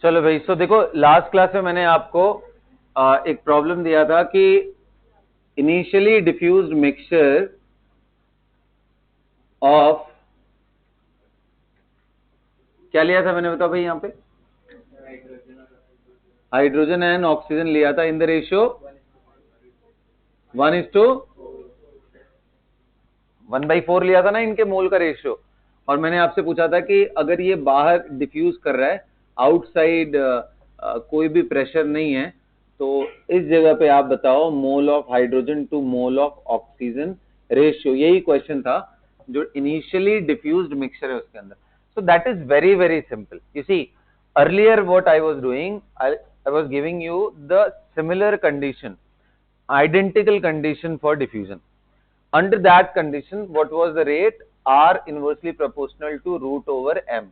चलो भाई, सो देखो लास्ट क्लास में मैंने आपको एक प्रॉब्लम दिया था कि इनिशियली डिफ्यूज्ड मिक्सचर ऑफ, क्या लिया था मैंने, बताओ भाई यहाँ पे, हाइड्रोजन एंड ऑक्सीजन लिया था इन द रेशियो 1:1/4 लिया था ना इनके मोल का रेशियो। और मैंने आपसे पूछा था कि अगर ये बाहर डिफ्यूज कर रहा है, आउटसाइड कोई भी प्रेशर नहीं है, तो इस जगह पे आप बताओ mole of hydrogen to mole of oxygen ratio. यही क्वेश्चन था जो इनिशियली डिफ्यूज्ड मिक्सचर है उसके अंदर। So that is very very simple. You see, earlier what I was doing, I was giving you the similar condition, identical condition for diffusion. Under that condition, what was the rate? R inversely proportional to root over m.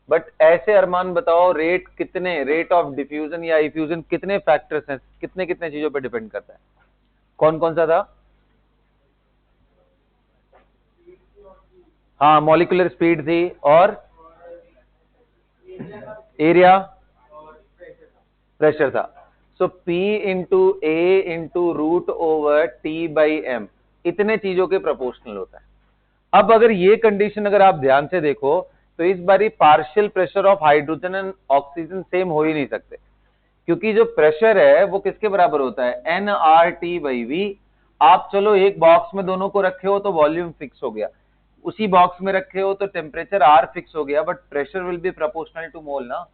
But ऐसे अरमान बताओ, rate कितने, rate of diffusion या effusion कितने factors हैं, कितने कितने चीजों पर डिपेंड करता है? कौन कौन सा था? हाँ, मॉलिक्यूलर स्पीड थी, और एरिया, प्रेशर था। So P into A into root over T by M, इतने चीजों के प्रोपोर्शनल होता है। अब अगर ये कंडीशन अगर आप ध्यान से देखो, तो इस बारी partial pressure of hydrogen and oxygen same हो ही नहीं सकते, क्योंकि जो प्रेशर है वो किसके बराबर होता है? nRT/V। आप चलो एक बॉक्स में दोनों को रखे हो तो वॉल्यूम फिक्स हो गया, उसी बॉक्स में रखे हो तो टेम्परेचर R फिक्स हो गया, but pressure will be proportional to mole ना।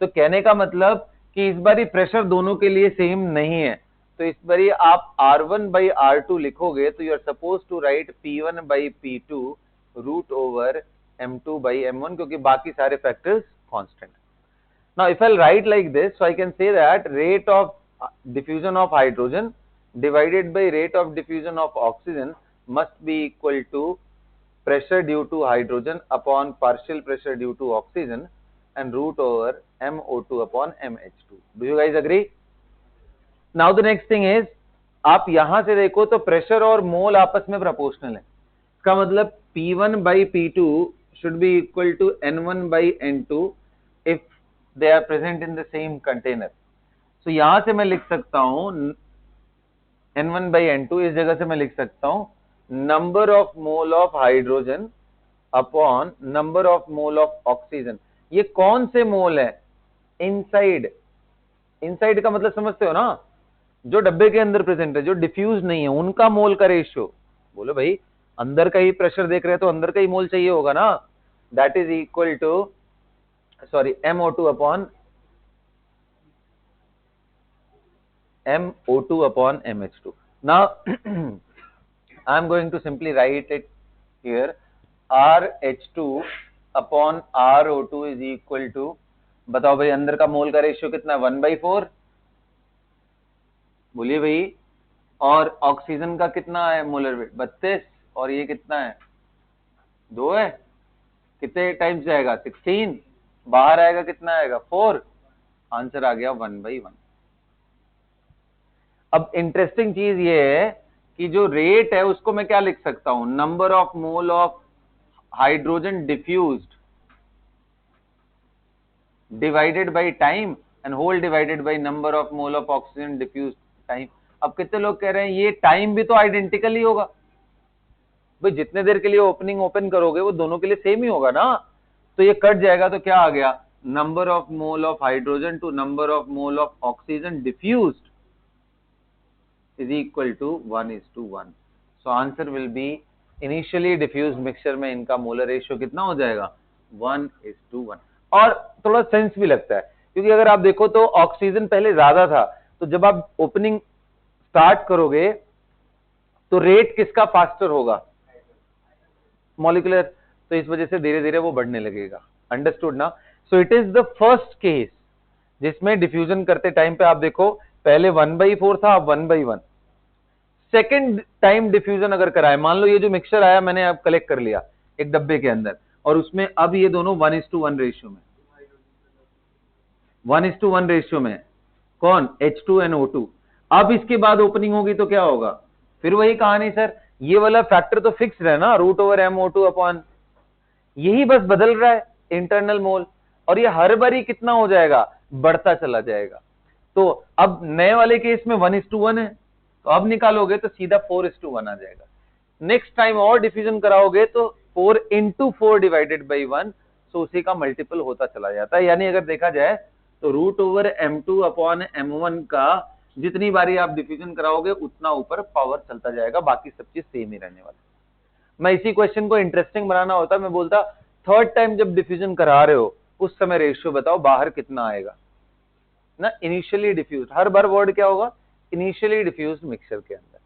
तो कहने का मतलब कि इस बारी प्रेशर दोनों के लिए सेम नहीं है। तो इस बारी आप R1/R2 लिखोगे तो you are suppose to write P1/P2 root over M2/M1, क्योंकि बाकी सारे factors constant. Now if I write like this, so I can say that rate of diffusion of hydrogen divided by rate of diffusion of oxygen must be equal to pressure due to hydrogen upon partial pressure due to oxygen and root over MO2 upon MH2. Do you guys agree? Now the next thing is, आप यहां से देखो तो pressure और मोल आपस में proportional है। इसका मतलब P1/P2 should be equal to N1/N2 if they are present in the same container. So यहां से मैं लिख सकता हूं N1/N2, इस जगह से मैं लिख सकता हूं number of mole of hydrogen upon number of mole of oxygen. ये कौन से मोल है? इनसाइड। इनसाइड का मतलब समझते हो ना, जो डब्बे के अंदर प्रेजेंट है, जो डिफ्यूज नहीं है, उनका मोल का रेशियो। बोलो भाई, अंदर का ही प्रेशर देख रहे हैं तो अंदर का ही मोल चाहिए होगा ना। That is equal to, sorry, MO2 upon MH2. Now I am going to simply write it here. RH2 upon RO2 is equal to, बताओ भाई अंदर का मोल का रेशियो कितना है? 1/4। बोलिए भाई। और ऑक्सीजन का कितना है मोलर वेट? 32। और ये कितना है? 2 है। कितने टाइम्स जाएगा? 16। बाहर आएगा कितना आएगा? 4। आंसर आ गया 1/1। अब इंटरेस्टिंग चीज ये है कि जो रेट है उसको मैं क्या लिख सकता हूं? Number of mole of hydrogen diffused divided by time and whole divided by number of mole of oxygen diffused time. अब कितने लोग कह रहे हैं ये टाइम भी तो आइडेंटिकल ही होगा भाई, जितने देर के लिए ओपनिंग ओपन करोगे वो दोनों के लिए सेम ही होगा ना। तो ये कट जाएगा तो क्या आ गया? Number of mole of hydrogen to number of mole of oxygen diffused is equal to 1:1. So answer will be, initially diffused mixture में इनका मोलर रेशियो कितना हो जाएगा? 1:1। और थोड़ा सेंस भी लगता है, क्योंकि अगर आप देखो तो ऑक्सीजन पहले ज्यादा था, तो जब आप ओपनिंग स्टार्ट करोगे तो रेट किसका फास्टर होगा? मॉलिक्यूलर। तो इस वजह से धीरे धीरे वो बढ़ने लगेगा। अंडरस्टूड ना? So it is the first case जिसमें डिफ्यूजन करते टाइम पे आप देखो पहले 1/4 था, अब 1/1। सेकेंड टाइम डिफ्यूजन अगर कराए, मान लो ये जो मिक्सचर आया मैंने अब कलेक्ट कर लिया एक डब्बे के अंदर, और उसमें अब ये दोनों 1:1 रेशियो में, 1:1 रेशियो में कौन? H2NO2। अब इसके बाद ओपनिंग होगी तो क्या होगा? फिर वही कहानी सर, ये वाला फैक्टर तो फिक्स है ना, रूट ओवर MO2 अपॉन, यही बस बदल रहा है इंटरनल मोल। और ये हर बारी कितना हो जाएगा, बढ़ता चला जाएगा। तो अब नए वाले केस में 1:1 है, तो अब निकालोगे तो सीधा 4:1 आ जाएगा। नेक्स्ट टाइम और डिफ्यूजन कराओगे तो 4 into 4 डिवाइडेड बाई 1, तो उसी का मल्टीपल होता चला जाता है। यानी अगर देखा जाए तो √m2/m1 का जितनी बारी आप डिफ्यूजन कराओगे उतना ऊपर पावर चलता जाएगा, बाकी सब चीज सेम ही रहने वाला। मैं इसी क्वेश्चन को इंटरेस्टिंग बनाना होता, मैं बोलता थर्ड टाइम जब डिफ्यूजन करा रहे हो उस समय रेशियो बताओ बाहर कितना आएगा ना, इनिशियली डिफ्यूज, हर बार वर्ड क्या होगा, इनिशियली डिफ्यूज मिक्सचर के अंदर।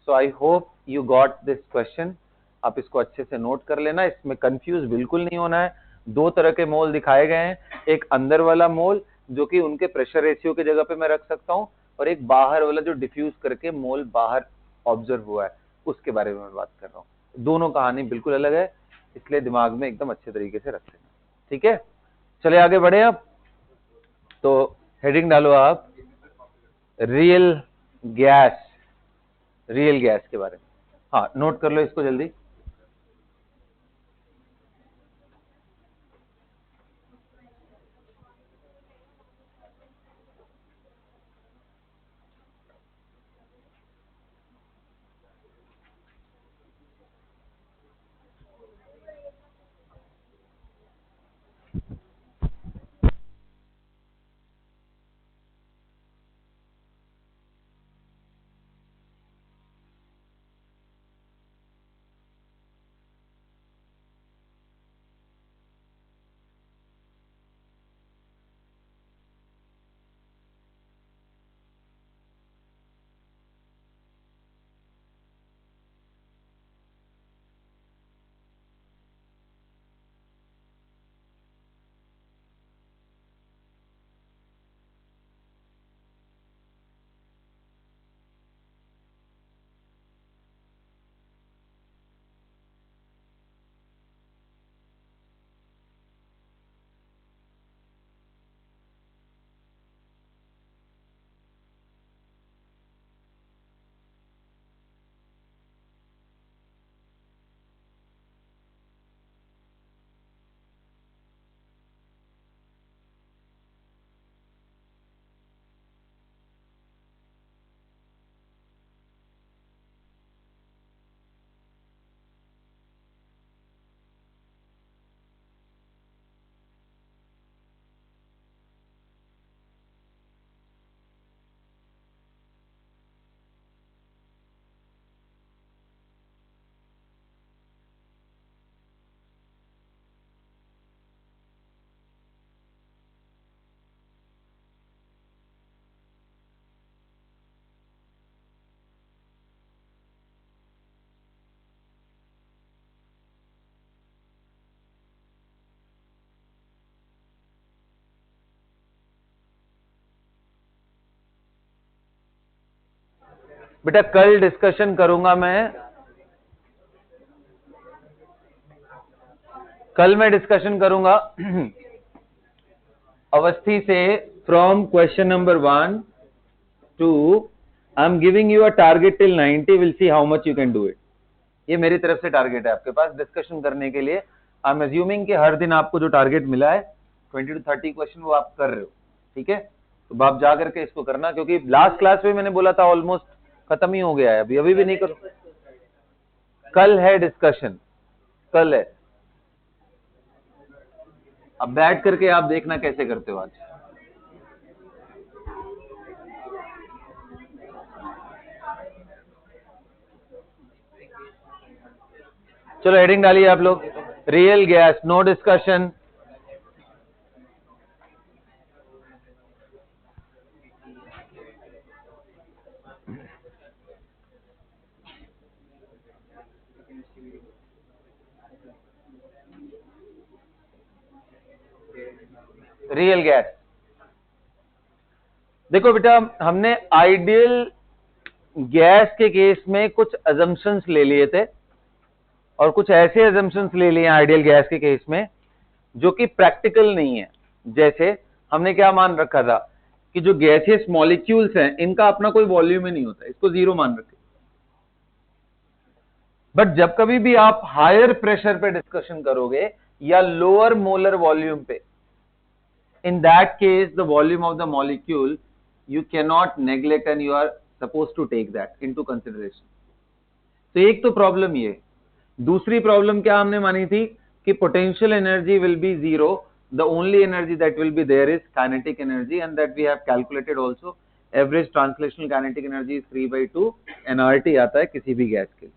So I hope you got this question, आप इसको अच्छे से नोट कर लेना, इसमें कंफ्यूज बिल्कुल नहीं होना है। दो तरह के मोल दिखाए गए हैं, एक अंदर वाला मोल जो कि उनके प्रेशर रेशियो की जगह पे मैं रख सकता हूं, और एक बाहर वाला जो डिफ्यूज करके मोल बाहर ऑब्जर्व हुआ है उसके बारे में मैं बात कर रहा हूं। दोनों कहानी बिल्कुल अलग है, इसलिए दिमाग में एकदम अच्छे तरीके से रख लेना, ठीक है। चले आगे बढ़े अब, तो हेडिंग डालो आप रियल गैस, रियल गैस के बारे में। हाँ, नोट कर लो इसको जल्दी। बेटा कल डिस्कशन करूंगा मैं, कल मैं डिस्कशन करूंगा अवस्थी से from question number 1 to I am giving you a target till 90, will see how much you can do it. ये मेरी तरफ से टारगेट है आपके पास डिस्कशन करने के लिए। आई एम अज्यूमिंग कि हर दिन आपको जो टारगेट मिला है 20 to 30 क्वेश्चन वो आप कर रहे हो, ठीक है। तो आप जा करके इसको करना, क्योंकि लास्ट क्लास में मैंने बोला था ऑलमोस्ट खत्म ही हो गया है, अभी भी नहीं करो। कल है डिस्कशन, कल है, अब बैठ करके आप देखना कैसे करते हो आज। चलो हेडिंग डालिए आप लोग, real gas, no discussion. Real gas, देखो बेटा हमने आइडियल गैस के केस में कुछ अजम्पशंस ले लिए थे, और कुछ ऐसे अजम्पशंस ले लिए आइडियल गैस के केस में जो कि प्रैक्टिकल नहीं है। जैसे हमने क्या मान रखा था कि जो गैसियस मॉलिक्यूल्स हैं इनका अपना कोई वॉल्यूम ही नहीं होता, इसको जीरो मान रखे। बट जब कभी भी आप हायर प्रेशर पे डिस्कशन करोगे या लोअर मोलर वॉल्यूम पे, in that case the volume of the molecule you cannot neglect and you are supposed to take that into consideration. तो एक तो प्रॉब्लम ये, दूसरी प्रॉब्लम क्या हमने मानी थी कि potential energy will be zero, the only energy that will be there is kinetic energy and that we have calculated also. Average translational kinetic energy is 3/2 NRT आता है किसी भी गैस के लिए.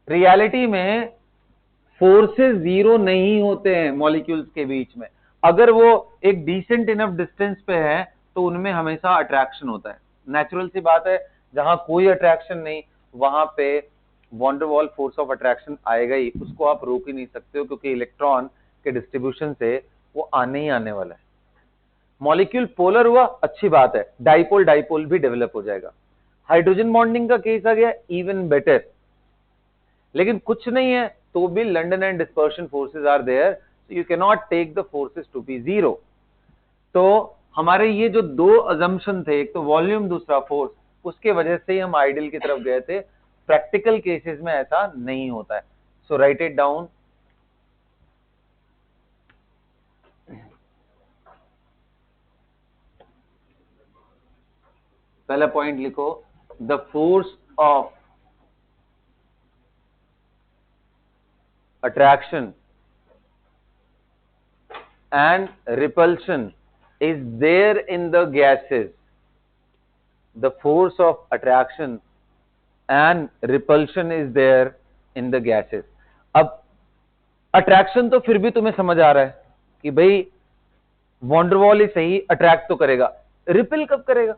रियलिटी में फोर्सेस जीरो नहीं होते हैं मॉलिक्यूल्स के बीच में. अगर वो एक डिसेंट इनफ डिस्टेंस पे है तो उनमें हमेशा अट्रैक्शन होता है. नेचुरल सी बात है, जहां कोई अट्रैक्शन नहीं वहां पे वॉन डर वॉल फोर्स ऑफ अट्रैक्शन आएगा ही, उसको आप रोक ही नहीं सकते हो क्योंकि इलेक्ट्रॉन के डिस्ट्रीब्यूशन से वो आने ही आने वाला है. मॉलिक्यूल पोलर हुआ अच्छी बात है, डाइपोल डाइपोल भी डेवलप हो जाएगा. हाइड्रोजन बॉन्डिंग का केस आ गया इवन बेटर, लेकिन कुछ नहीं है तो भी London and dispersion forces are there, you can not take the forces to be zero. तो हमारे ये जो दो अजम्पशन थे, एक तो वॉल्यूम दूसरा फोर्स, उसके वजह से ही हम आइडियल की तरफ गए थे. प्रैक्टिकल केसेस में ऐसा नहीं होता है. सो राइट इट डाउन. पहला पॉइंट लिखो, the force of attraction and repulsion is there in the gases. The force of attraction and repulsion is there in the gases. अब अट्रैक्शन तो फिर भी तुम्हें समझ आ रहा है कि भाई वॉन डर वॉल ही सही अट्रैक्ट तो करेगा, रिपेल कब करेगा?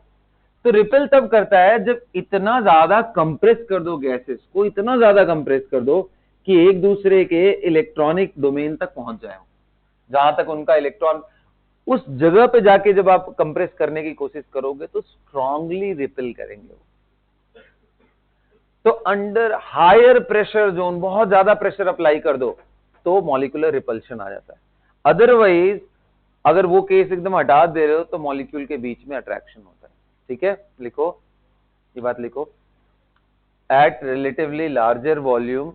तो रिपेल तब करता है जब इतना ज्यादा कंप्रेस कर दो गैसेस को, इतना ज्यादा कंप्रेस कर दो कि एक दूसरे के इलेक्ट्रॉनिक डोमेन तक पहुंच जाए, जहां तक उनका इलेक्ट्रॉन, उस जगह पे जाके जब आप कंप्रेस करने की कोशिश करोगे तो स्ट्रांगली रिपेल करेंगे वो. तो अंडर हायर प्रेशर जोन बहुत ज्यादा प्रेशर अप्लाई कर दो तो मॉलिक्यूलर रिपल्शन आ जाता है. अदरवाइज अगर वो केस एकदम हटा दे रहे हो तो मॉलिक्यूल के बीच में अट्रैक्शन होता है. ठीक है, लिखो ये बात लिखो. At relatively larger volume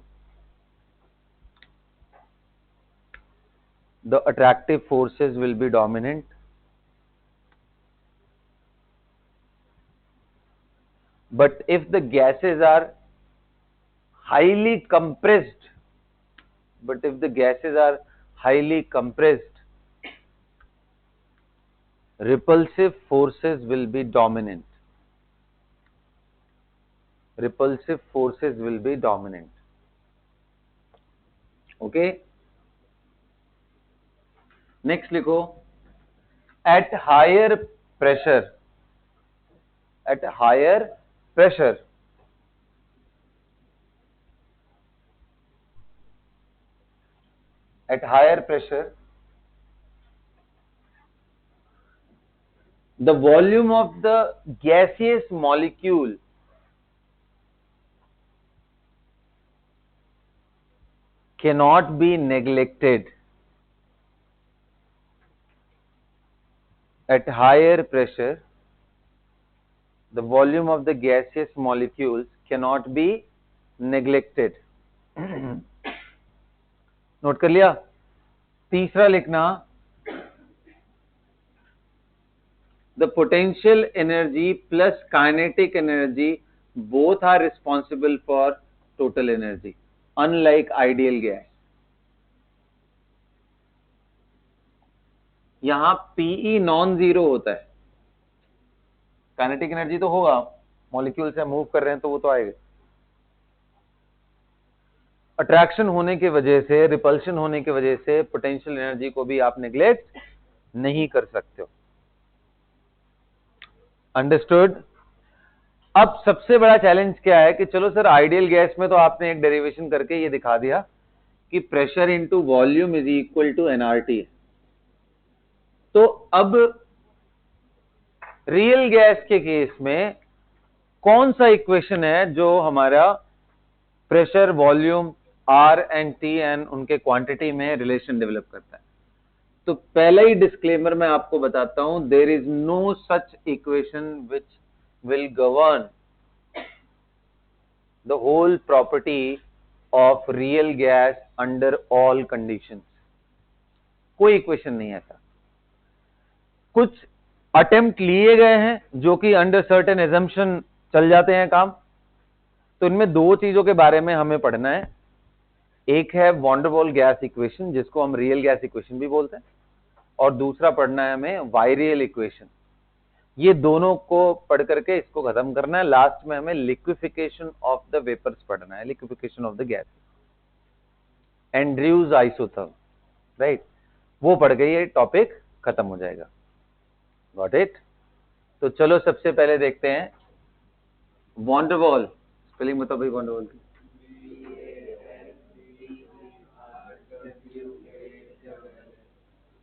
the attractive forces will be dominant, but if the gases are highly compressed, repulsive forces will be dominant. Okay, next लिखो, at higher pressure the volume of the gaseous molecule cannot be neglected. At higher pressure, the volume of the gaseous molecules cannot be neglected. Note कर लिया. तीसरा लिखना, the potential energy plus kinetic energy both are responsible for total energy, unlike ideal gas. यहां PE non zero होता है. Kinetic energy तो होगा, molecule से मूव कर रहे हैं तो वो तो आएगा. अट्रैक्शन होने की वजह से, रिपल्शन होने की वजह से पोटेंशियल एनर्जी को भी आप नेग्लेक्ट नहीं कर सकते हो. अंडरस्टूड. अब सबसे बड़ा चैलेंज क्या है कि चलो सर आइडियल गैस में तो आपने एक डेरिवेशन करके ये दिखा दिया कि pressure into volume is equal to NRT. तो अब रियल गैस के केस में कौन सा इक्वेशन है जो हमारा pressure, volume, R and T and उनके क्वांटिटी में रिलेशन डेवलप करता है? तो पहला ही डिस्क्लेमर मैं आपको बताता हूं, there is no such equation which will govern the whole property of real gas under all conditions. कोई इक्वेशन नहीं है ऐसा. कुछ अटेम्प्ट लिए गए हैं जो कि अंडर सर्टेन एजम्पशन चल जाते हैं काम। तो इनमें दो चीजों के बारे में हमें पढ़ना है, एक है van der Waal gas equation जिसको हम रियल गैस इक्वेशन भी बोलते हैं, और दूसरा पढ़ना है हमें वायरियल इक्वेशन। ये दोनों को पढ़ करके इसको खत्म करना है। लास्ट में हमें लिक्विफिकेशन ऑफ द वेपर्स पढ़ना है, liquefaction of the gas, Andrews isotherm, right. वो पढ़ के ये टॉपिक खत्म हो जाएगा। Got it? तो चलो सबसे पहले देखते हैं वॉन डेर वाल, स्पेलिंग बताओ भाई वॉन डेर वाल की।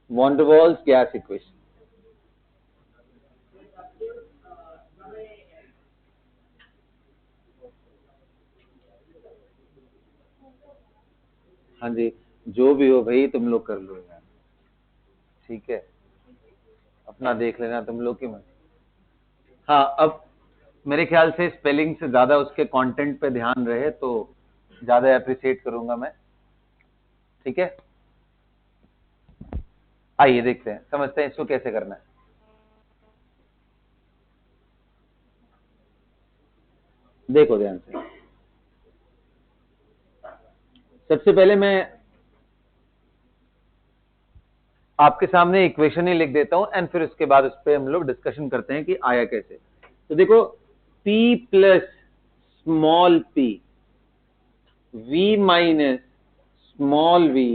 Van der Waals gas equation. हाँ जी, जो भी हो भाई तुम लोग कर लो यार, ठीक है, अपना देख लेना तुम लोग की मत। हाँ, अब मेरे ख्याल से स्पेलिंग से ज्यादा उसके कंटेंट पे ध्यान रहे तो ज्यादा अप्रिशिएट करूंगा मैं, ठीक है। आइए देखते हैं, समझते हैं इसको कैसे करना है। देखो ध्यान से, सबसे पहले मैं आपके सामने इक्वेशन ही लिख देता हूं एंड फिर उसके बाद उस पर हम लोग डिस्कशन करते हैं कि आया कैसे। तो देखो, P plus small p V minus small v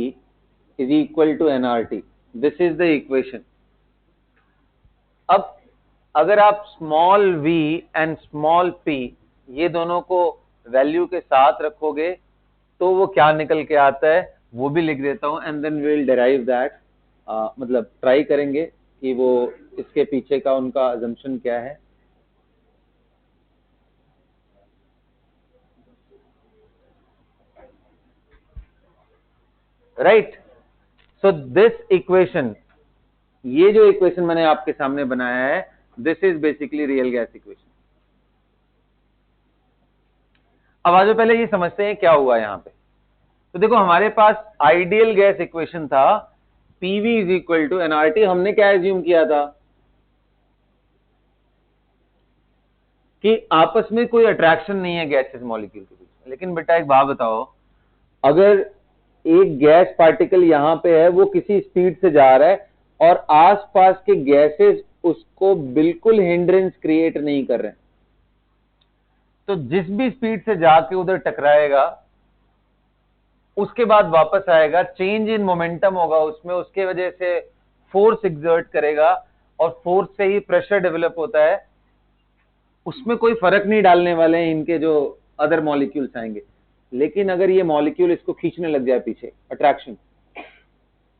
is equal to nRT। This is the equation. अब अगर आप small v and small p ये दोनों को वैल्यू के साथ रखोगे तो वो क्या निकल के आता है वो भी लिख देता हूं and then we will derive that. मतलब ट्राई करेंगे कि वो इसके पीछे का उनका अजम्पशन क्या है। राइट, सो दिस इक्वेशन, ये जो इक्वेशन मैंने आपके सामने बनाया है, this is basically real gas equation. अब आज पहले ये समझते हैं क्या हुआ यहां पे। तो देखो, हमारे पास आइडियल गैस इक्वेशन था PV is equal to nRT। हमने क्या एज्यूम किया था कि आपस में कोई अट्रैक्शन नहीं है गैसेस मॉलिक्यूल के बीच में। लेकिन बेटा एक बात बताओ, अगर एक गैस पार्टिकल यहां पे है, वो किसी स्पीड से जा रहा है और आसपास के गैसेस उसको बिल्कुल हिंड्रेंस क्रिएट नहीं कर रहे हैं, तो जिस भी स्पीड से जाके उधर टकराएगा उसके बाद वापस आएगा, चेंज इन मोमेंटम होगा उसमें, उसके वजह से फोर्स एग्जर्ट करेगा और फोर्स से ही प्रेशर डेवलप होता है। उसमें कोई फर्क नहीं डालने वाले हैं इनके जो अदर मॉलिक्यूल्स आएंगे। लेकिन अगर ये मॉलिक्यूल इसको खींचने लग जाए पीछे, अट्रैक्शन,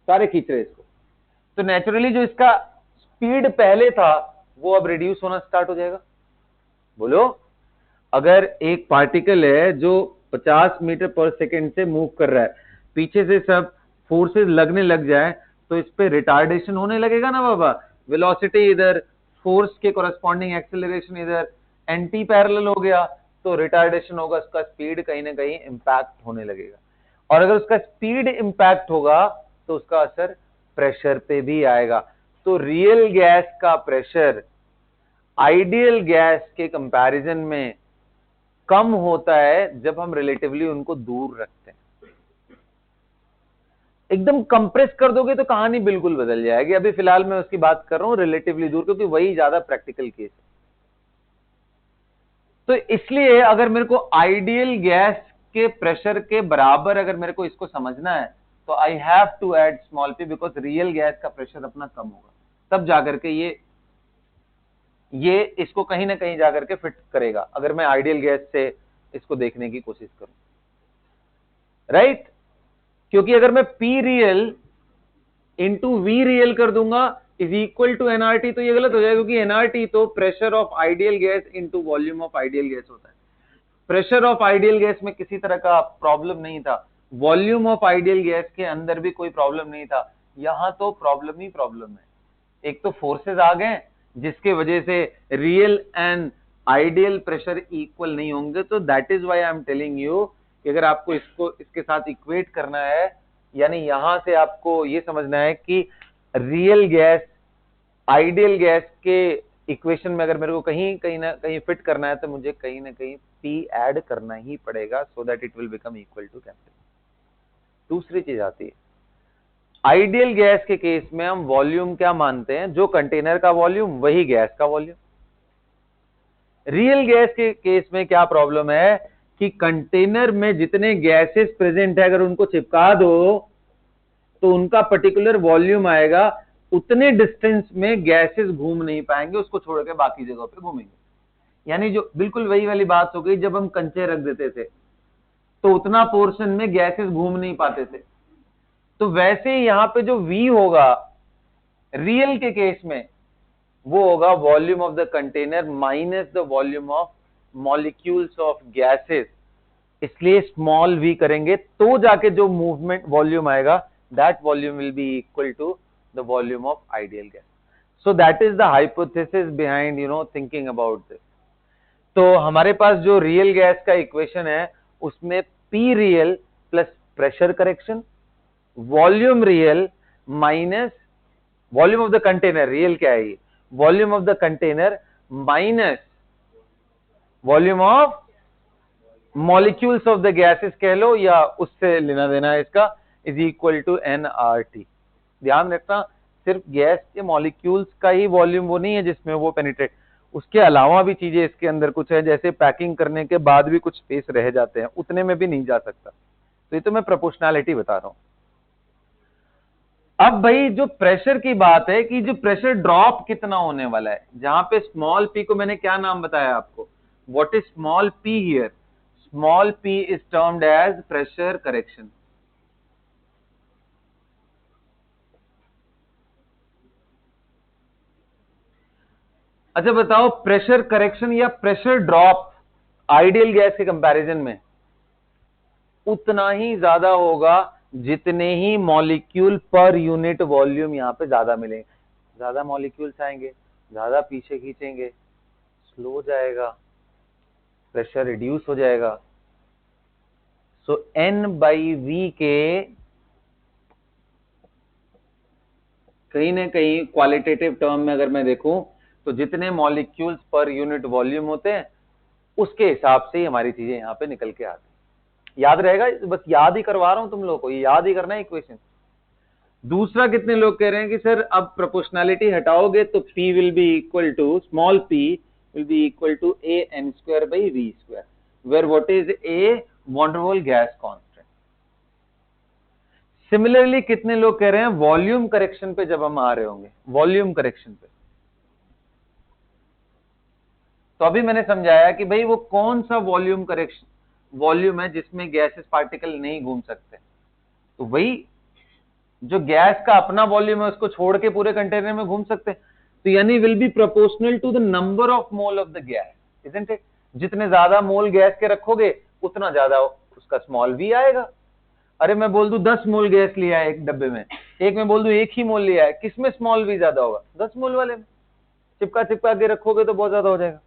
सारे खींच रहे इसको, तो नेचुरली जो इसका स्पीड पहले था वो अब रिड्यूस होना स्टार्ट हो जाएगा। बोलो, अगर एक पार्टिकल है जो 50 मीटर पर सेकेंड से मूव कर रहा है, पीछे से सब फोर्सेस लगने लग जाए तो इस पे रिटार्डेशन होने लगेगा ना बाबा। वेलोसिटी इधर, फोर्स के कोरस्पॉन्डिंग एक्सेलरेशन इधर, एंटी पैरेलल हो गया तो रिटार्डेशन होगा, उसका स्पीड कहीं ना कहीं इंपैक्ट होने लगेगा। और अगर उसका स्पीड इंपैक्ट होगा तो उसका असर प्रेशर पे भी आएगा। तो रियल गैस का प्रेशर आइडियल गैस के कंपैरिजन में कम होता है जब हम रिलेटिवली उनको दूर रखते हैं। एकदम कंप्रेस कर दोगे तो कहानी बिल्कुल बदल जाएगी। अभी फिलहाल मैं उसकी बात कर रहा हूं रिलेटिवली दूर, क्योंकि वही ज्यादा प्रैक्टिकल केस है। तो इसलिए अगर मेरे को आइडियल गैस के प्रेशर के बराबर अगर मेरे को इसको समझना है तो I have to add small p, because real gas का प्रेशर अपना कम होगा, तब जाकर के ये इसको कहीं ना कहीं जाकर के फिट करेगा अगर मैं आइडियल गैस से इसको देखने की कोशिश करूं। राइट, क्योंकि अगर मैं P real into V real कर दूंगा इज इक्वल टू nRT, तो ये गलत हो जाएगा, क्योंकि nRT तो pressure of ideal gas into volume of ideal gas होता है। प्रेशर ऑफ आइडियल गैस में किसी तरह का प्रॉब्लम नहीं था, वॉल्यूम ऑफ आइडियल गैस के अंदर भी कोई प्रॉब्लम नहीं था। यहां तो प्रॉब्लम ही प्रॉब्लम है। एक तो फोर्सेस आ गए जिसके वजह से real and ideal pressure equal नहीं होंगे। तो that is why I am telling you कि अगर आपको इसको इसके साथ इक्वेट करना है, यानी यहां से आपको ये समझना है कि रियल गैस आइडियल गैस के इक्वेशन में अगर मेरे को कहीं ना कहीं फिट करना है तो मुझे कहीं ना कहीं P ऐड करना ही पड़ेगा, so that it will become equal to capital. दूसरी चीज आती है, आइडियल गैस के केस में हम वॉल्यूम क्या मानते हैं, जो कंटेनर का वॉल्यूम वही गैस का वॉल्यूम। रियल गैस के केस में क्या प्रॉब्लम है कि कंटेनर में जितने गैसेस प्रेजेंट है अगर उनको चिपका दो तो उनका पर्टिकुलर वॉल्यूम आएगा, उतने डिस्टेंस में गैसेस घूम नहीं पाएंगे, उसको छोड़ के बाकी जगहों पे घूमेंगे। यानी जो बिल्कुल वही वाली बात हो गई, जब हम कंचे रख देते थे तो उतना पोर्शन में गैसेस घूम नहीं पाते थे। तो वैसे ही यहां पे जो V होगा रियल के केस में वो होगा volume of the container minus the volume of molecules of gases. इसलिए स्मॉल v करेंगे तो जाके जो मूवमेंट वॉल्यूम आएगा, that volume will be equal to the volume of ideal gas. So that is the hypothesis behind thinking about this. तो हमारे पास जो real gas का इक्वेशन है उसमें P real plus pressure correction, volume real minus volume of the container, real क्या है ये, volume of the container minus volume of molecules of the gases कह लो या उससे लेना देना है इसका, इज इक्वल टू nRT। ध्यान रखना सिर्फ गैस के मॉलिक्यूल्स का ही वॉल्यूम वो नहीं है जिसमें वो पेनिट्रेट, उसके अलावा भी चीजें इसके अंदर कुछ है, जैसे पैकिंग करने के बाद भी कुछ स्पेस रह जाते हैं, उतने में भी नहीं जा सकता। तो ये तो मैं प्रोपोर्शनैलिटी बता रहा हूं। अब भाई जो प्रेशर की बात है कि जो प्रेशर ड्रॉप कितना होने वाला है, जहां पे स्मॉल p को मैंने क्या नाम बताया आपको, what is small p here, small p is termed as pressure correction. अच्छा बताओ, प्रेशर करेक्शन या प्रेशर ड्रॉप आइडियल गैस के कंपैरिजन में उतना ही ज्यादा होगा जितने ही मॉलिक्यूल पर यूनिट वॉल्यूम यहां पे ज्यादा मिलेंगे। ज्यादा मॉलिक्यूल्स आएंगे, ज्यादा पीछे खींचेंगे, स्लो जाएगा, प्रेशर रिड्यूस हो जाएगा। सो N/V के कहीं ना कहीं क्वालिटेटिव टर्म में अगर मैं देखूं तो जितने मॉलिक्यूल्स पर यूनिट वॉल्यूम होते हैं उसके हिसाब से ही हमारी चीजें यहां पे निकल के आती है। याद रहेगा, बस याद ही करवा रहा हूं तुम लोगों को, ये याद ही करना है इक्वेशन। दूसरा, कितने लोग कह रहे हैं कि सर अब प्रोपोर्शनैलिटी हटाओगे तो P will be equal to, small p will be equal to AN²/V², where what is A, van der Waals gas constant. Similarly कितने लोग कह रहे हैं वॉल्यूम करेक्शन पे जब हम आ रहे होंगे, वॉल्यूम करेक्शन पे, तो अभी मैंने समझाया कि भाई वो कौन सा वॉल्यूम करेक्शन वॉल्यूम है जिसमें गैसेस पार्टिकल नहीं घूम सकते। तो वही जो गैस का अपना वॉल्यूम है उसको छोड़ के पूरे कंटेनर में घूम सकते हैं। तो यानी will be proportional to the number of mole of the gas, isn't it. जितने ज्यादा मोल गैस के रखोगे उतना ज्यादा उसका स्मॉल v आएगा। अरे मैं बोल दूं 10 मोल गैस लिया है एक डब्बे में, एक में बोल दूं 1 ही मोल लिया है, किसमें स्मॉल v ज्यादा होगा, 10 मोल वाले में। चिपका के रखोगे तो बहुत ज्यादा हो जाएगा।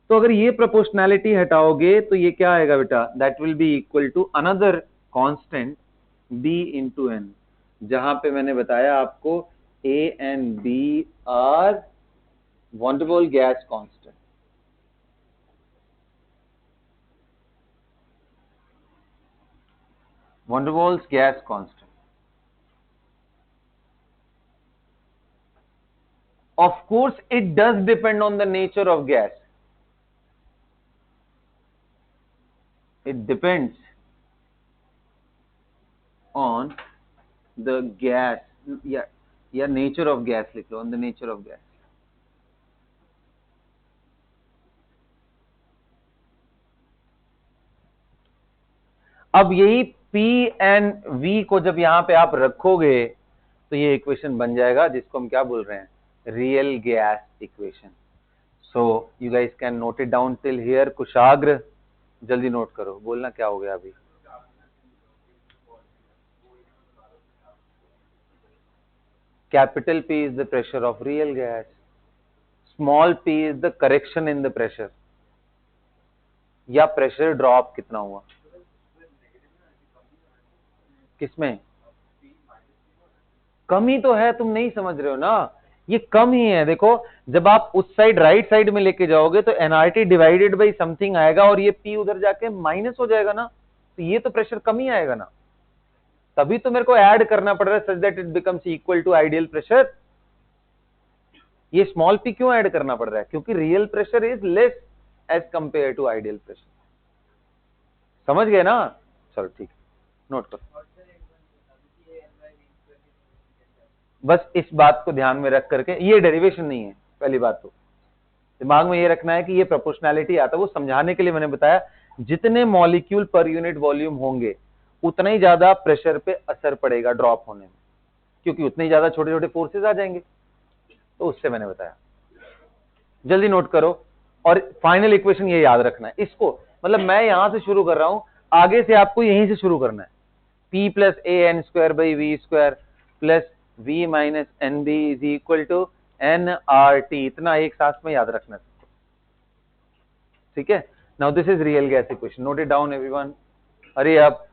तो अगर ये प्रोपोर्शनैलिटी हटाओगे तो ये क्या आएगा बेटा, that will be equal to another constant b into n, जहां पे मैंने बताया आपको A and B are van der Waals gas constant. Van der Waals gas constant, of course it does depend on the nature of gas, it depends on the gas, या nature of gas लिख लो, on the nature of gas। अब यही P and V को जब यहां पे आप रखोगे तो ये इक्वेशन बन जाएगा जिसको हम क्या बोल रहे हैं, real gas equation. So you guys can note it down till here. Kushagra जल्दी नोट करो, बोलना क्या हो गया अभी। Capital P is the pressure of real gas, small p is the correction in the pressure, या प्रेशर ड्रॉप कितना हुआ किसमें, कमी तो है, तुम नहीं समझ रहे हो ना। ये कम ही है। देखो जब आप उस साइड राइट साइड में लेके जाओगे तो एनआरटी डिवाइडेड बाई समथिंग आएगा और ये पी उधर जाके माइनस हो जाएगा ना, तो ये तो प्रेशर कम ही आएगा ना, तभी तो मेरे को ऐड करना पड़ रहा है such that it becomes equal to ideal pressure. ये स्मॉल पी क्यों ऐड करना पड़ रहा है? क्योंकि real pressure is less as compare to ideal pressure. समझ गए ना? चलो ठीक, नोट करो। बस इस बात को ध्यान में रख करके, ये डेरिवेशन नहीं है, पहली बात तो दिमाग में ये रखना है कि ये प्रोपोर्शनैलिटी आता है, वो समझाने के लिए मैंने बताया जितने मॉलिक्यूल पर यूनिट वॉल्यूम होंगे उतना ही ज्यादा प्रेशर पे असर पड़ेगा ड्रॉप होने में, क्योंकि उतने ही ज्यादा छोटे छोटे फोर्सेस आ जाएंगे, तो उससे मैंने बताया। जल्दी नोट करो और फाइनल इक्वेशन ये याद रखना है इसको, मतलब मैं यहां से शुरू कर रहा हूं, आगे से आपको यहीं से शुरू करना है। P plus A N square by V square plus V minus N B is equal to N R T, इतना एक साथ में याद रखना है, ठीक है। Now this is real gas equation, note it down everyone, hurry up.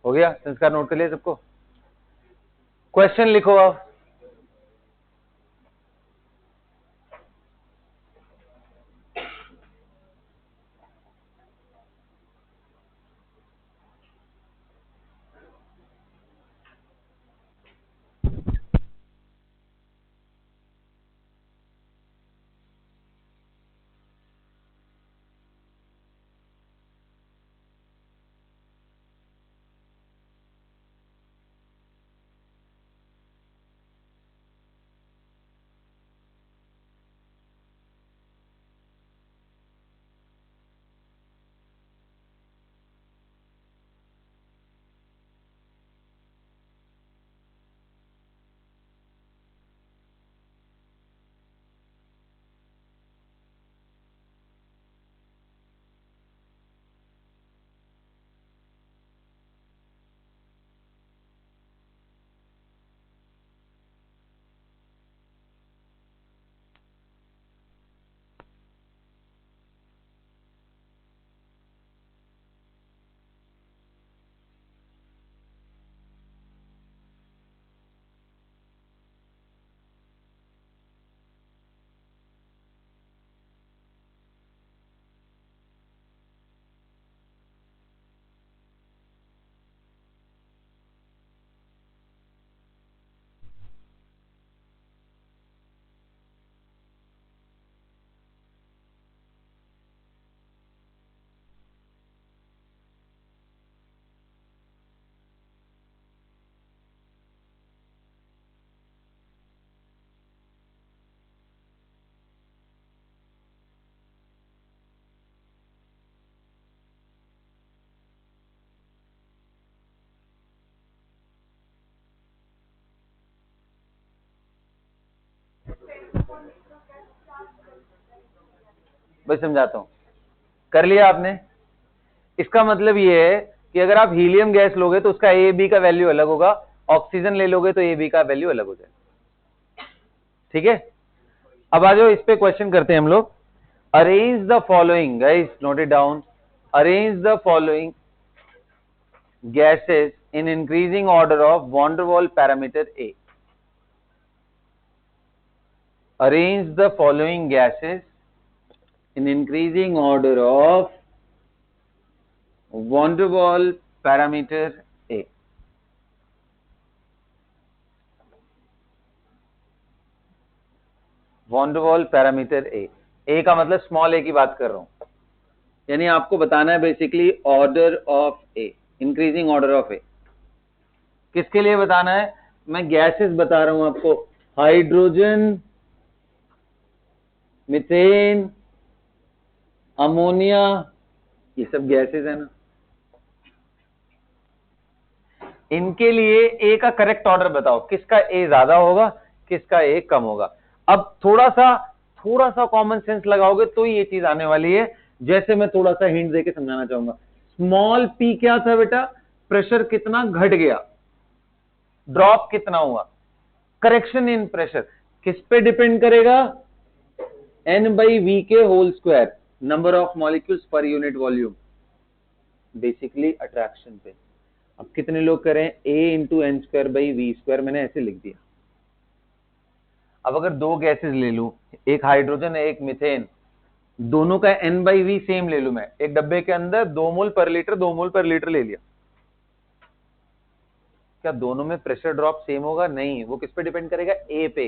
हो गया? संस्कार नोट कर लिया सबको? क्वेश्चन लिखो आप। बस समझाता हूं, कर लिया आपने? इसका मतलब ये है कि अगर आप हीलियम गैस लोगे तो उसका ए बी का वैल्यू अलग होगा, ऑक्सीजन ले लोगे तो ए बी का वैल्यू अलग हो जाएगा, ठीक है। अब आ जाओ इस पे क्वेश्चन करते हैं हम लोग। Arrange the following, guys note it down, arrange the following gases in increasing order of van der Waals parameter A. Arrange the following gases in increasing order of van der Waals parameter A. van der Waals parameter A. A का मतलब small a की बात कर रहा हूं, यानी आपको बताना है basically order of A, increasing order of A. किसके लिए बताना है? मैं गैसेस बता रहा हूं आपको, हाइड्रोजन, मीथेन, अमोनिया, ये सब गैसेस है ना, इनके लिए ए का करेक्ट ऑर्डर बताओ, किसका ए ज्यादा होगा, किसका ए कम होगा। अब थोड़ा सा कॉमन सेंस लगाओगे तो ये चीज आने वाली है, जैसे मैं थोड़ा सा हिंट देके समझाना चाहूंगा। स्मॉल पी क्या था बेटा? प्रेशर कितना घट गया, ड्रॉप कितना हुआ, करेक्शन इन प्रेशर किस पे डिपेंड करेगा, n/v के whole square, number of molecules पर यूनिट वॉल्यूम, बेसिकली अट्रैक्शन पे। अब कितने लोग करें, a/n²/v², मैंने ऐसे लिख दिया। अब अगर दो गैसेस ले लूं, एक हाइड्रोजन है एक मीथेन, दोनों का n/v सेम ले लूं मैं, एक डब्बे के अंदर 2 मोल पर लीटर 2 मोल पर लीटर ले लिया, क्या दोनों में प्रेशर ड्रॉप सेम होगा, नहीं, वो किस पे डिपेंड करेगा, ए पे।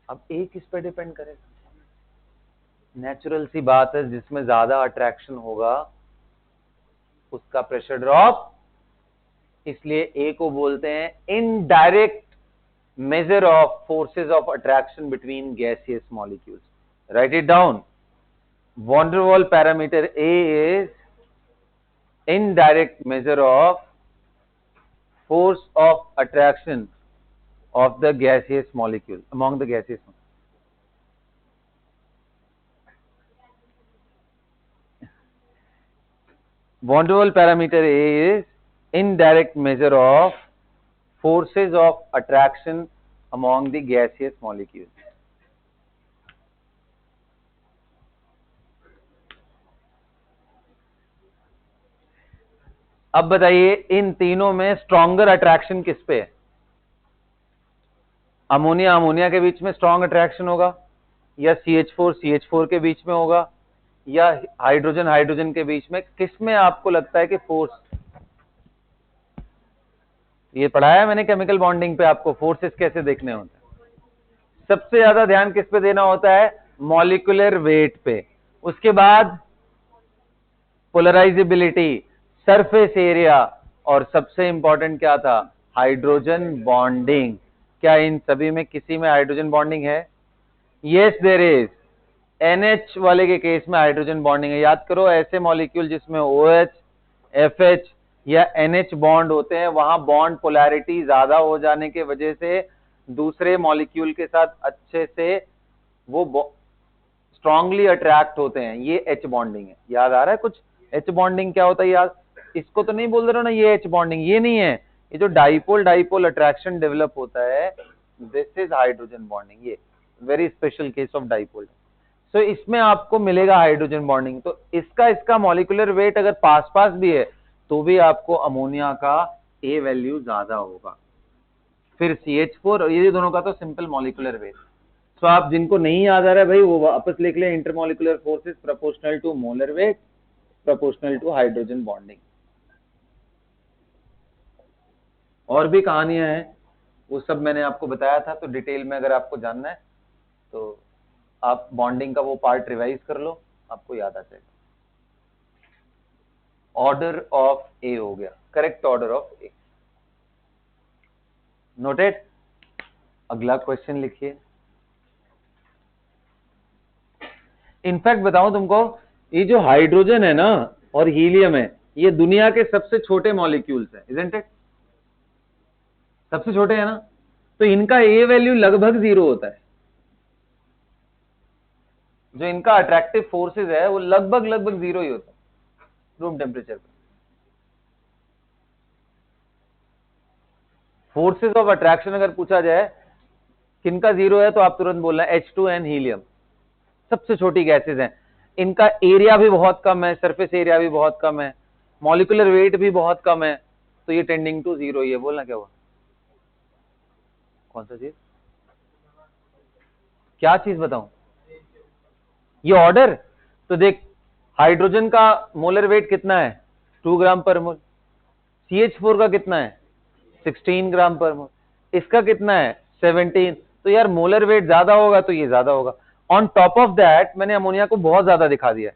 अब ए किस पे डिपेंड करेगा, नेचुरल सी बात है, जिसमें ज्यादा अट्रैक्शन होगा उसका प्रेशर ड्रॉप, इसलिए ए को बोलते हैं indirect measure of forces of attraction between gaseous molecules. Write it down. Van der Waals parameter A is indirect measure of force of attraction of the gaseous molecule among the gaseous molecules. Van der Waals parameter A is indirect measure of forces of attraction among the gaseous molecules. अब बताइए इन तीनों में stronger attraction किस पे है, ammonia ammonia के बीच में strong attraction होगा, या CH4 के बीच में होगा, या हाइड्रोजन हाइड्रोजन के बीच में, किस में आपको लगता है कि फोर्स, ये पढ़ाया मैंने केमिकल बॉन्डिंग पे आपको, फोर्सेस कैसे देखने होते हैं, सबसे ज्यादा ध्यान किस पे देना होता है, मॉलिक्यूलर वेट पे, उसके बाद पोलराइजेबिलिटी, सरफेस एरिया, और सबसे इंपॉर्टेंट क्या था, हाइड्रोजन बॉन्डिंग। क्या इन सभी में किसी में हाइड्रोजन बॉन्डिंग है, यस देयर इज, NH वाले के केस में हाइड्रोजन बॉन्डिंग है। याद करो ऐसे मॉलिक्यूल जिसमें OH FH या NH बॉन्ड होते हैं, वहां बॉन्ड पोलैरिटी ज्यादा हो जाने के वजह से दूसरे मॉलिक्यूल के साथ अच्छे से वो स्ट्रांगली अट्रैक्ट होते हैं, ये H बॉन्डिंग है। याद आ रहा है कुछ, H बॉन्डिंग क्या होता है याद, इसको तो नहीं बोल रहे हो ना ये H बॉन्डिंग, ये नहीं है, ये जो डाइपोल डाइपोल अट्रैक्शन डेवलप होता है, दिस इज हाइड्रोजन बॉन्डिंग, ये very special case of dipole. So इसमें आपको मिलेगा हाइड्रोजन बॉन्डिंग, तो इसका मॉलिक्यूलर वेट अगर पास पास भी है तो भी आपको अमोनिया का A वैल्यू ज्यादा होगा, फिर CH4, और ये दोनों का तो सिंपल मॉलिक्यूलर वेट। सो आप जिनको नहीं याद आ रहा है भाई वो वापस लिख ले, intermolecular forces proportional to molar weight proportional to hydrogen bonding. और भी कहानियां हैं, वो सब मैंने आपको बताया था, तो डिटेल में अगर आपको जानना है तो आप बॉन्डिंग का वो पार्ट रिवाइज कर लो, आपको याद आ जाएगा। ऑर्डर ऑफ ए हो गया, correct order of A, noted. अगला क्वेश्चन लिखिए। इनफैक्ट बताऊं तुमको, ये जो हाइड्रोजन है ना और हीलियम है, ये दुनिया के सबसे छोटे मॉलिक्यूल्स हैं, इजंट इट, सबसे छोटे हैं ना, तो इनका ए वैल्यू लगभग 0 होता है, जो इनका अट्रैक्टिव फोर्सेस है वो लगभग 0 ही होता है रूम टेम्परेचर पे। फोर्सेस ऑफ अट्रैक्शन अगर पूछा जाए किनका 0 है तो आप तुरंत बोलना H2N हीलियम, सबसे छोटी गैसेस हैं, इनका एरिया भी बहुत कम है, सरफेस एरिया भी बहुत कम है, मॉलिक्यूलर वेट भी बहुत कम है, तो ये टेंडिंग टू 0 ही है। बोलना क्या हुआ, कौन सा चीज, क्या चीज बताऊं, ये ऑर्डर। तो देख हाइड्रोजन का मोलर वेट कितना है 2 ग्राम पर मोल, CH4 का कितना है 16 ग्राम पर मोल, इसका कितना है 17, तो यार मोलर वेट ज्यादा होगा तो ये ज्यादा होगा। ऑन टॉप ऑफ दैट मैंने अमोनिया को बहुत ज्यादा दिखा दिया,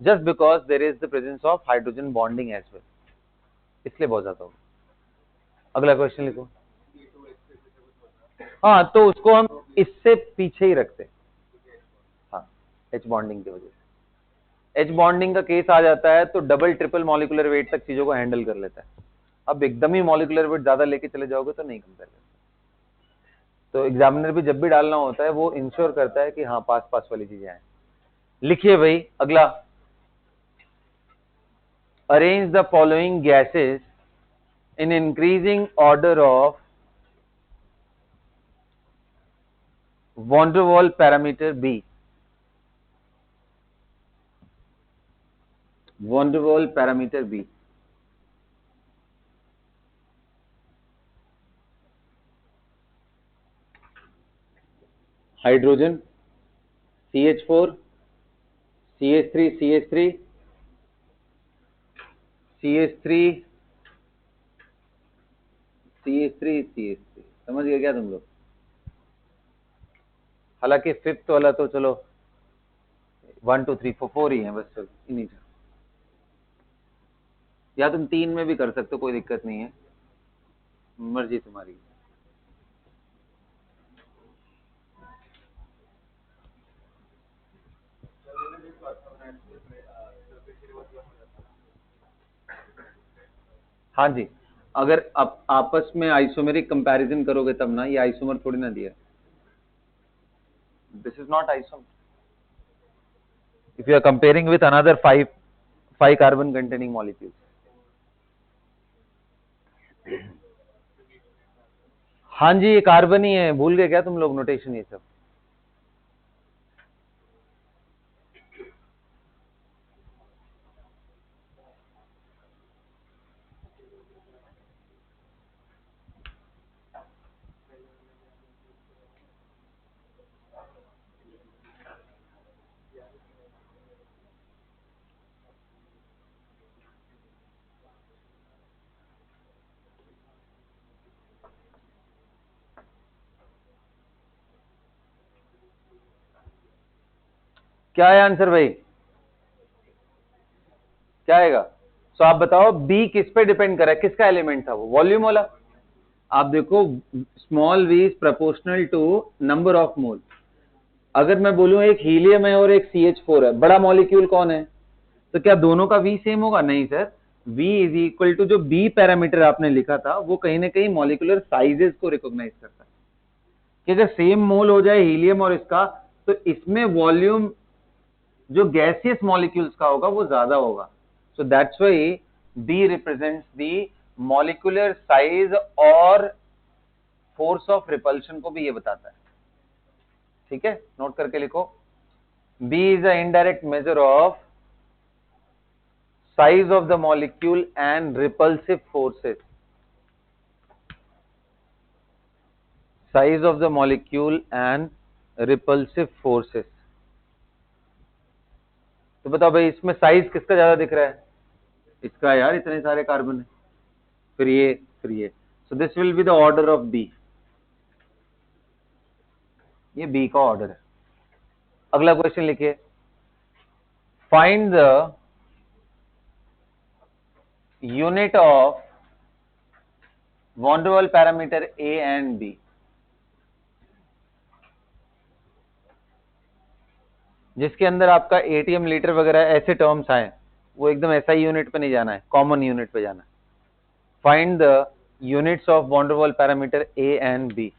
just because there is the presence of hydrogen bonding as well, इसलिए बहुत ज्यादा होगा। अगला क्वेश्चन लिखो। हाँ तो उसको हम इससे पीछे ही रखते हैं, हाँ H बॉन्डिंग की वजह से। H बॉन्डिंग का केस आ जाता है तो डबल ट्रिपल मॉलिक्यूलर वेट तक चीजों को हैंडल कर लेता है। अब एकदम ही मॉलिक्यूलर वेट ज्यादा लेके चले जाओगे तो नहीं कंपेयर कर, तो एग्जामिनर भी जब भी डालना होता है वो इंश्योर करता है कि हाँ पास पास वाली चीजें आए। लिखिए भाई अगला, arrange the following gases in increasing order of van der Waals parameter B. Van der Waals parameter B. Hydrogen, CH4, CH3, CH3, CH3, CH3, CH3, समझ गए क्या तुम लोग? हालांकि फिफ्थ वाला तो चलो 1 2 3 4 4 ही है बस, चलो इन्हीं से, या तुम 3 में भी कर सकते हो, कोई दिक्कत नहीं है, मर्जी तुम्हारी। हाँ जी, अगर आप आपस में आइसोमेरिक कंपैरिजन करोगे तब ना, ये आइसोमर थोड़ी ना दिया, this is not isomer. If you are comparing with another 5 carbon containing molecules. हाँ जी, ये कार्बन ही है, भूल गए क्या तुम लोग नोटेशन ये सब? क्या है आंसर भाई, क्या आएगा? तो आप बताओ बी किस पे डिपेंड कर रहा है, किसका एलिमेंट था वो, वॉल्यूम वाला? आप देखो small V is proportional to number of mole. अगर मैं बोलूं एक हीलियम है और एक CH4 है, बड़ा मॉलिक्यूल कौन है, तो क्या दोनों का वी सेम होगा? नहीं sir, V is equal to जो बी पैरामीटर आपने लिखा था वो कहीं ना कहीं मॉलिक्यूलर साइजेस को रिकॉग्नाइज करता है, कि अगर सेम मोल हो जाए हीलियम और इसका, तो इसमें वॉल्यूम जो गैसियस मॉलिक्यूल्स का होगा वो ज्यादा होगा। So that's why B represents the molecular size, और फोर्स ऑफ रिपल्शन को भी ये बताता है। ठीक है, नोट करके लिखो, B is a indirect measure of size of the molecule and repulsive forces, size of the molecule and repulsive forces। तो बताओ भाई इसमें साइज किसका ज्यादा दिख रहा है? इसका यार, इतने सारे कार्बन है, फिर ये, फिर ये, so this will be the order of B, ये बी का ऑर्डर है। अगला क्वेश्चन लिखिए, find the unit of van der Waals parameter A and B. जिसके अंदर आपका एटीएम लीटर वगैरह ऐसे टर्म्स आए, वो एकदम एसआई यूनिट पे नहीं जाना है, कॉमन यूनिट पे जाना है। Find the units of van der Waals parameter A and B.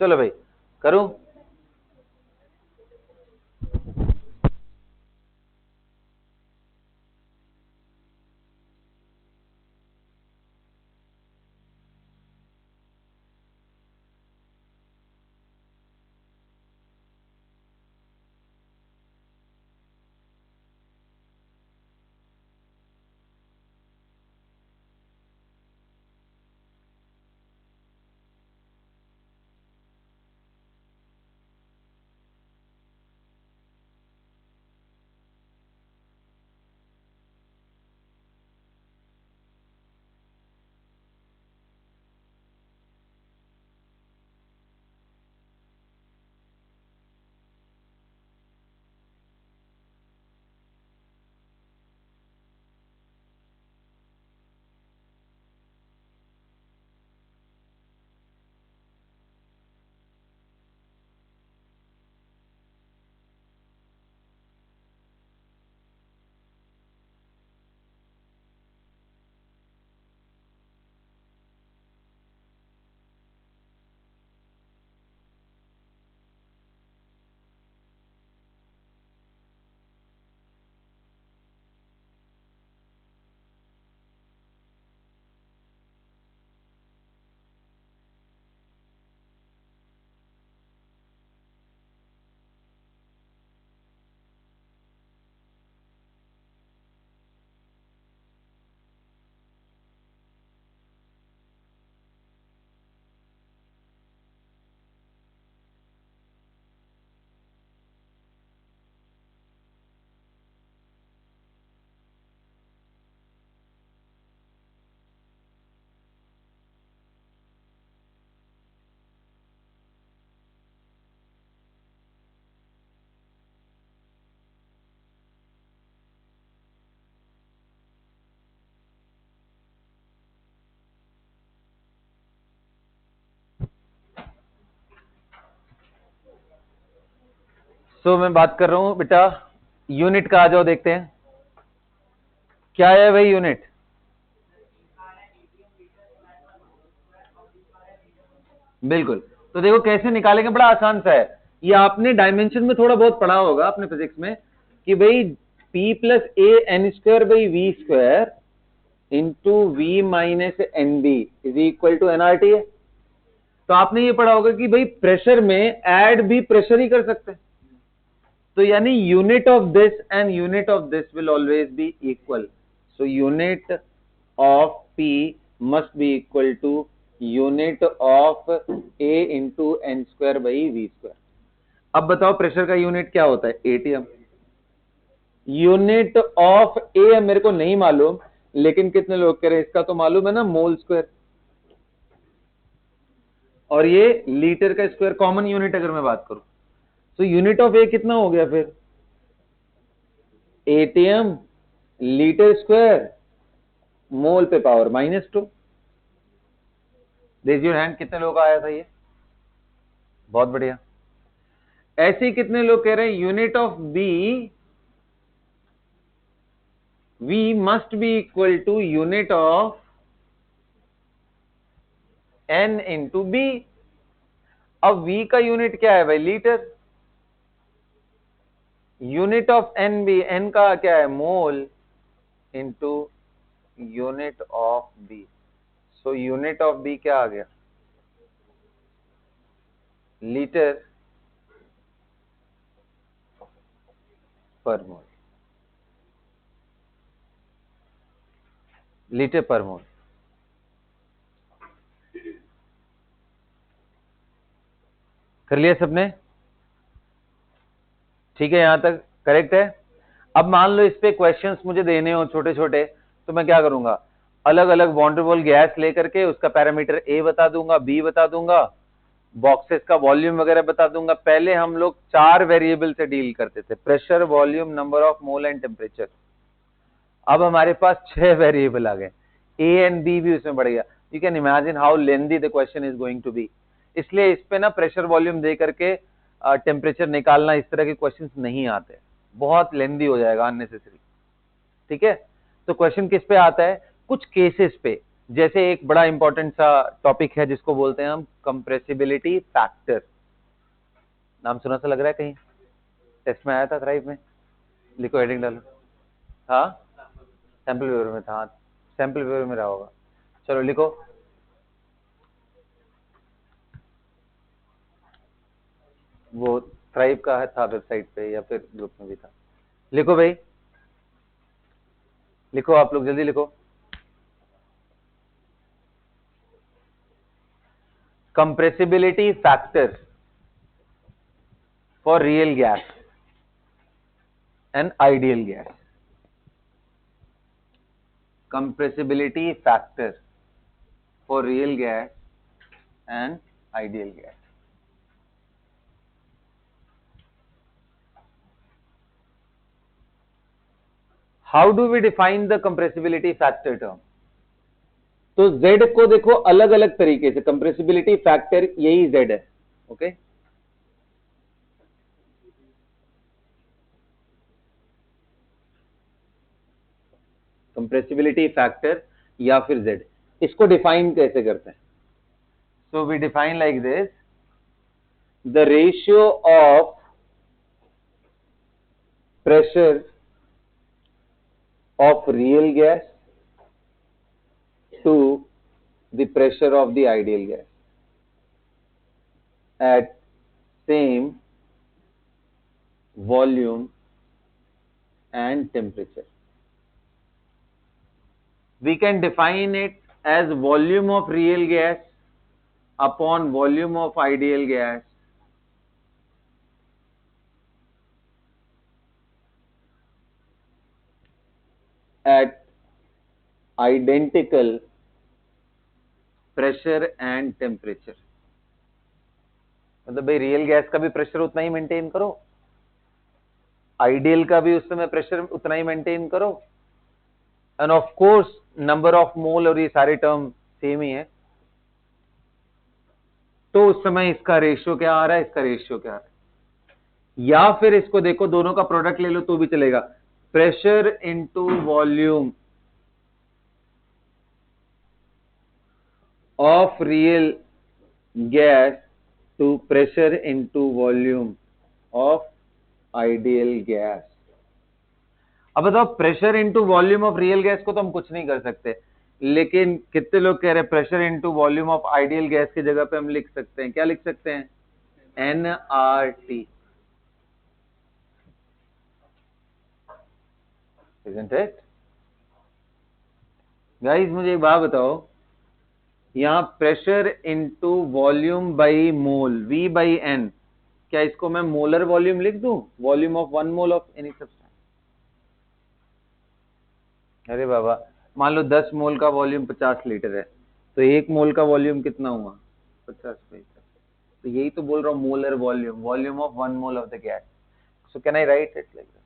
चलो भाई करूं? सो मैं बात कर रहा हूं बेटा यूनिट का, आ जाओ देखते हैं क्या है भाई यूनिट। बिल्कुल, तो देखो कैसे निकालेंगे, बड़ा आसान सा है। ये आपने डायमेंशन में थोड़ा बहुत पढ़ा होगा अपने फिजिक्स में कि भाई p plus A N square by V square into V minus N B is equal to NRT है। तो आपने ये पढ़ा होगा कि भाई प्रेशर में ऐड भी प्रेशर ही कर सकते हैं, तो यानी unit of this and unit of this will always be equal. So unit of P must be equal to unit of A into N square by V square. अब बताओ pressure का unit क्या होता है, एटीएम। यूनिट ऑफ ए मेरे को नहीं मालूम, लेकिन कितने लोग कह रहे हैं इसका तो मालूम है ना, मोल स्क्वायर। और ये लीटर का स्क्वायर, कॉमन यूनिट अगर मैं बात करूं तो यूनिट ऑफ ए कितना हो गया फिर, एटीएम लीटर स्क्वायर मोल पे पावर -2। रेज योर हैंड, कितने लोग आया था ये, बहुत बढ़िया। ऐसे ही कितने लोग कह रहे हैं unit of B V must be equal to unit of N into B. अब v का यूनिट क्या है भाई, litre. Unit of N B, N का क्या है, mole into unit of B. So unit of B क्या आ गया, लीटर पर मोल, लीटर पर मोल। कर लिया सबने, ठीक है, यहां तक करेक्ट है। अब मान लो इस पे क्वेश्चंस मुझे देने हो छोटे छोटे, तो मैं क्या करूंगा, अलग अलग वॉन्डरबॉल गैस लेकर के उसका पैरामीटर ए बता दूंगा, बी बता दूंगा, बॉक्सेस का वॉल्यूम वगैरह बता दूंगा। पहले हम लोग 4 वेरिएबल से डील करते थे, pressure, volume, number of mole and temperature. अब हमारे पास 6 वेरिएबल आ गए, ए एंड बी भी उसमें बढ़ गया। You can imagine how lengthy the question is going to be. इसलिए इस पे ना प्रेशर वॉल्यूम दे करके टेम्परेचर निकालना, इस तरह के क्वेश्चंस नहीं आते, बहुत लेंदी हो जाएगा, अननेसेसरी। ठीक है, तो क्वेश्चन किस पे आता है, कुछ केसेस पे। जैसे एक बड़ा इंपॉर्टेंट सा टॉपिक है जिसको बोलते हैं हम कंप्रेसिबिलिटी फैक्टर। नाम सुना सा लग रहा है, कहीं टेस्ट में आया था, थ्राइव में, लिखो हेडिंग डालो। हाँ, सैंपल पेपर में था, सैंपल पेपर में रहा होगा, चलो लिखो। वो थ्राइव का था वेबसाइट पे या फिर ग्रुप में भी था, लिखो भाई, लिखो आप लोग, जल्दी लिखो। compressibility factor for real gas and ideal gas. Compressibility factor for real gas and ideal gas. How do we define the compressibility factor term? तो Z को देखो अलग अलग तरीके से, कंप्रेसिबिलिटी फैक्टर यही Z है, ओके। कंप्रेसिबिलिटी फैक्टर या फिर Z, इसको डिफाइन कैसे करते हैं, so we define like this, the ratio of pressure of real gas to the pressure of the ideal gas at same volume and temperature. We can define it as volume of real gas upon volume of ideal gas at identical pressure and temperature. मतलब भाई real gas का भी pressure उतना ही maintain करो, ideal का भी उस समय प्रेशर उतना ही मेंटेन करो, end of course number of मोल और ये सारे टर्म सेम ही है। तो उस समय इसका रेशियो क्या आ रहा है, इसका रेशियो क्या आ रहा है, या फिर इसको देखो, दोनों का प्रोडक्ट ले लो तो भी चलेगा, pressure into volume of real gas to pressure into volume of ideal gas. अब बताओ, pressure into volume of real gas को तो हम कुछ नहीं कर सकते, लेकिन कितने लोग कह रहे हैं pressure into volume of ideal gas की जगह पे हम लिख सकते हैं, क्या लिख सकते हैं, nRT, isn't it? गाइस मुझे एक बात बताओ, यहां pressure into volume by mole, V by N, क्या इसको मैं मोलर वॉल्यूम लिख दूं, volume of 1 mole of any substance? अरे बाबा, मान लो 10 मोल का वॉल्यूम 50 लीटर है, तो 1 मोल का वॉल्यूम कितना हुआ, 50 पैसा। तो यही तो बोल रहा हूं, molar volume, volume of 1 mole of the gas. So can I write it like this,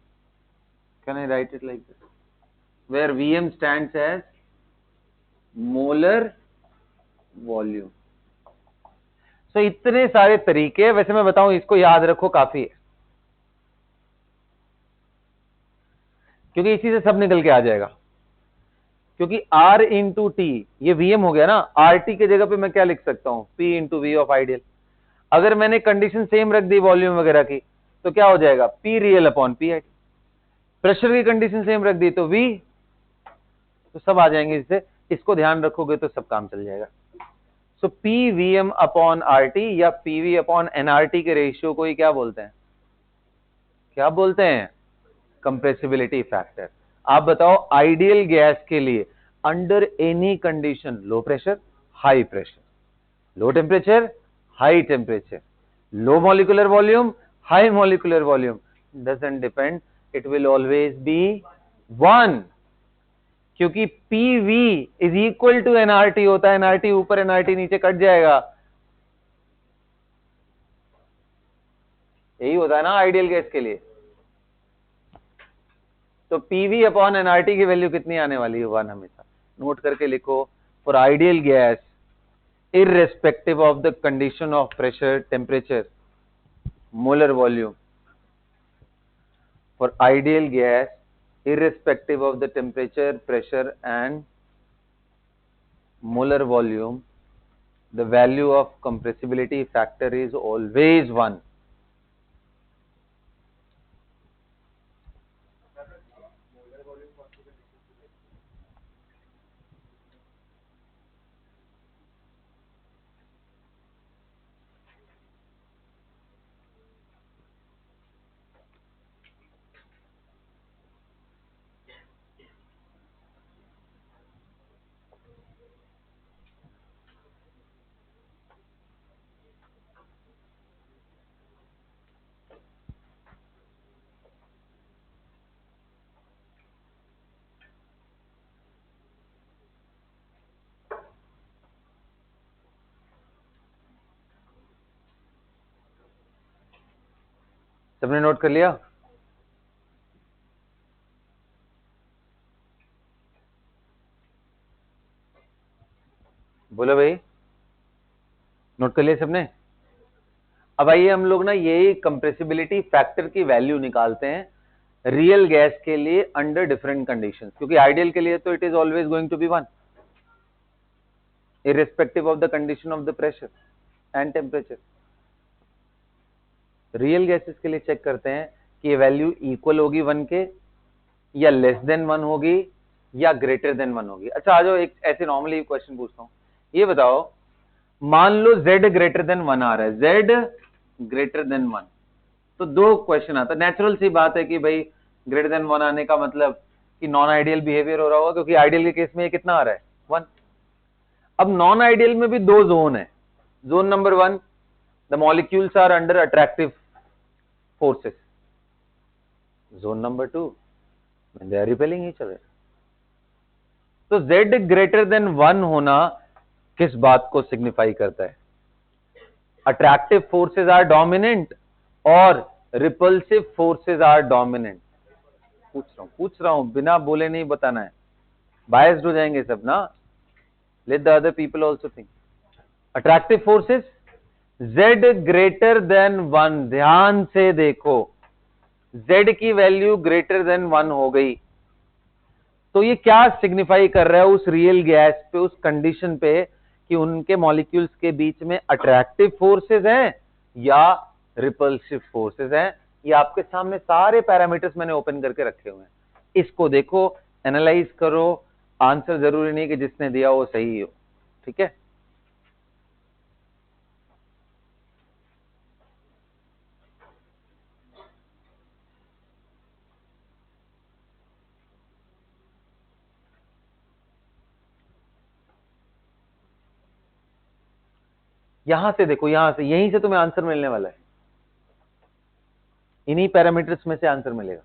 can I write it like this, where Vm stands as molar volume. So इतने सारे तरीके, वैसे मैं बताऊं, इसको याद रखो काफी है, क्योंकि इसी से सब निकल के आ जाएगा। क्योंकि R इंटू टी, ये Vm हो गया ना, RT के जगह पे मैं क्या लिख सकता हूं, P into V of ideal. अगर मैंने कंडीशन सेम रख दी वॉल्यूम वगैरह की, तो क्या हो जाएगा, P real upon P ideal. Pressure की कंडीशन सेम रख दी तो V, तो सब आ जाएंगे इससे, इसको ध्यान रखोगे तो सब काम चल जाएगा। सो PVm अपॉन RT या PV अपॉन nRT के रेशियो को ही क्या बोलते हैं, क्या बोलते हैं, कंप्रेसिबिलिटी फैक्टर। आप बताओ, आइडियल गैस के लिए under any condition, low pressure, high pressure, low temperature, high temperature, low molecular volume, high molecular volume, doesn't depend, it will always be 1, क्योंकि PV is equal to nRT होता है, nRT ऊपर nRT नीचे cut जाएगा, यही होता है ना आइडियल गैस के लिए। तो PV अपॉन nRT की वैल्यू कितनी आने वाली है, 1 हमेशा, नोट करके लिखो। For ideal gas, irrespective of the condition of pressure, temperature, molar volume, for ideal gas, irrespective of the temperature, pressure and molar volume, the value of compressibility factor is always 1. सबने note कर लिया? बोलो भाई, note कर लिया सबने? अब आइए हम लोग ना यही कंप्रेसिबिलिटी फैक्टर की वैल्यू निकालते हैं रियल गैस के लिए अंडर डिफरेंट कंडीशंस, क्योंकि आइडियल के लिए तो it is always going to be 1, irrespective of the condition of the pressure and temperature. Real gases के लिए चेक करते हैं कि ये वैल्यू इक्वल होगी 1 के, या लेस देन 1 होगी, या ग्रेटर देन 1 होगी। अच्छा आ जाओ, एक ऐसे नॉर्मली क्वेश्चन पूछता हूं, ये बताओ, मान लो Z ग्रेटर देन 1 आ रहा है, Z ग्रेटर देन 1, तो दो क्वेश्चन आता है। नेचुरल सी बात है कि भाई ग्रेटर देन 1 आने का मतलब कि नॉन आइडियल बिहेवियर हो रहा होगा, क्योंकि आइडियल के केस में ये कितना आ रहा है, 1। अब नॉन आइडियल में भी दो जोन है, zone number 1, the molecules are under attractive forces, zone number 2, when they are repelling each other। तो Z ग्रेटर देन 1 होना किस बात को सिग्निफाई करता है, अट्रैक्टिव फोर्सेस आर डोमिनेंट और रिपल्सिव फोर्सेस आर डोमिनेंट। पूछ रहा हूं, बिना बोले नहीं बताना है, बायस्ड हो जाएंगे सब ना, let the other people also think। attractive forces z greater than 1, ध्यान से देखो, z की वैल्यू ग्रेटर देन 1 हो गई, तो ये क्या सिग्निफाई कर रहा है उस रियल गैस पे, उस कंडीशन पे कि उनके मॉलिक्यूल्स के बीच में अट्रैक्टिव फोर्सेस हैं या रिपल्सिव फोर्सेस हैं। ये आपके सामने सारे पैरामीटर्स मैंने ओपन करके रखे हुए हैं, इसको देखो, एनालाइज करो, आंसर जरूरी नहीं कि जिसने दिया वो सही हो, ठीक है। यहां से देखो, यहां से, यहीं से तुम्हें आंसर मिलने वाला है, इन्हीं पैरामीटर्स में से आंसर मिलेगा।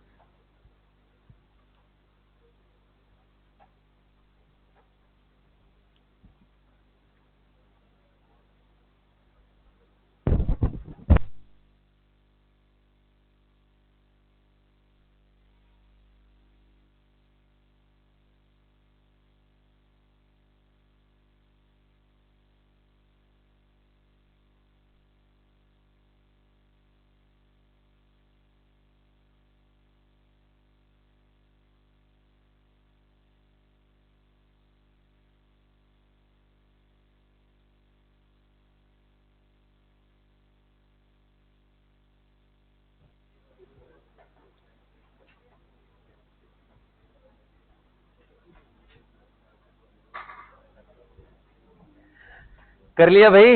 कर लिया भाई,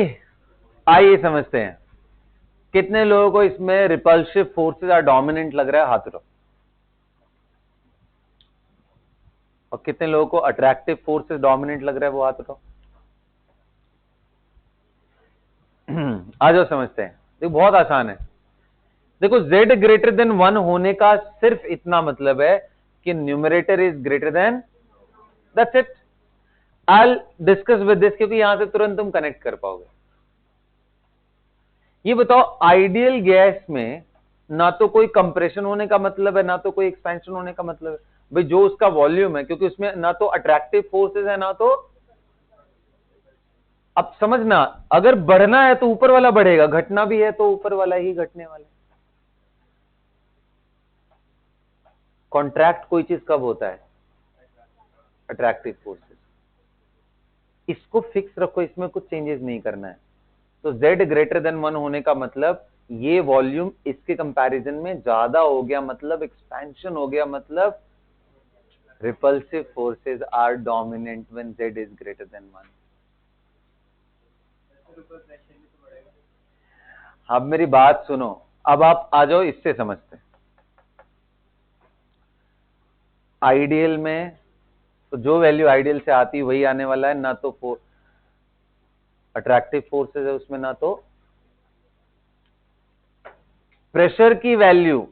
आइए समझते हैं। कितने लोगों को इसमें रिपल्सिव फोर्सेस आर डोमिनेंट लग रहा है, हाथ उठाओ। और कितने लोगों को अट्रैक्टिव फोर्सेस डोमिनेंट लग रहा है, वो हाथ उठाओ। आ जाओ समझते हैं, देखो बहुत आसान है। देखो z ग्रेटर देन 1 होने का सिर्फ इतना मतलब है कि numerator is greater then, that's it. I discuss with this, क्योंकि यहां से तुरंत तुम कनेक्ट कर पाओगे। ये बताओ, आइडियल गैस में ना तो कोई कंप्रेशन होने का मतलब है, ना तो कोई एक्सपेंशन होने का मतलब है। भाई जो उसका वॉल्यूम है, क्योंकि उसमें ना तो अट्रैक्टिव फोर्सेस है, ना तो, अब समझना, अगर बढ़ना है तो ऊपर वाला बढ़ेगा, घटना भी है तो ऊपर वाला ही घटने वाला है। कॉन्ट्रैक्ट कोई चीज कब होता है? Attractive forces. इसको फिक्स रखो, इसमें कुछ चेंजेस नहीं करना है। तो z ग्रेटर देन 1 होने का मतलब ये वॉल्यूम इसके कंपैरिजन में ज्यादा हो गया, मतलब एक्सपेंशन हो गया, मतलब repulsive forces are dominant when z is greater than 1। अब मेरी बात सुनो, अब आप आ जाओ, इससे समझते हैं। आइडियल में तो जो वैल्यू आइडियल से आती वही आने वाला है, ना तो अट्रैक्टिव फोर्सेस है उसमें, ना तो प्रेशर की वैल्यू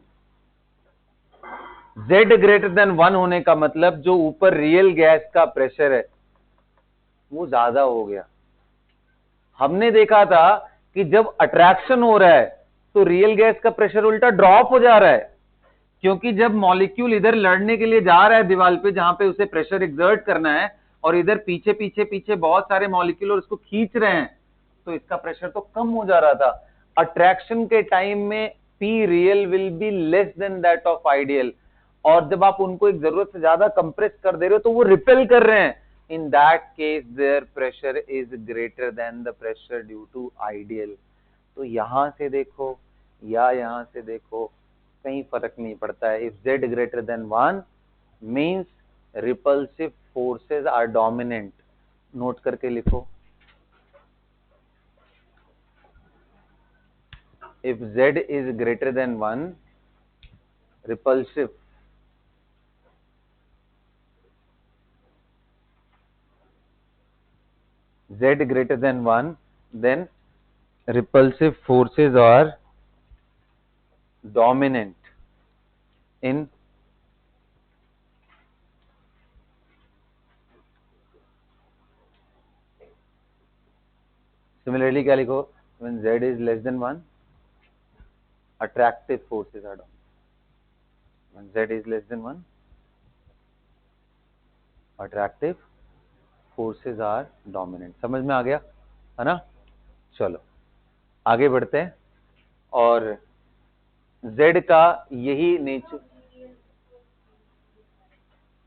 z ग्रेटर देन 1 होने का मतलब जो ऊपर रियल गैस का प्रेशर है वो ज्यादा हो गया। हमने देखा था कि जब अट्रैक्शन हो रहा है तो रियल गैस का प्रेशर उल्टा ड्रॉप हो जा रहा है, क्योंकि जब मॉलिक्यूल इधर लड़ने के लिए जा रहा है दीवार पे जहां पे उसे प्रेशर एक्सर्ट करना है, और इधर पीछे पीछे पीछे बहुत सारे मॉलिक्यूल और उसको खींच रहे हैं, तो इसका प्रेशर तो कम हो जा रहा था। अट्रैक्शन के टाइम में P real will be less then that of ideal, और जब आप उनको एक जरूरत से ज्यादा कंप्रेस कर दे रहे हो तो वो रिपेल कर रहे हैं। In that case there pressure is greater than the pressure due to ideal. तो यहां से देखो या यहां से देखो, कहीं फर्क नहीं पड़ता है। If z greater than 1 means repulsive forces are dominant. Note करके लिखो, if z is greater than 1, repulsive z greater than 1, then repulsive forces are dominant in similarly क्या लिखो, when z is less than 1, attractive forces are dominant। when z is less than 1, attractive forces are dominant। समझ में आ गया है ना? चलो आगे बढ़ते हैं, और Z का यही नेचर,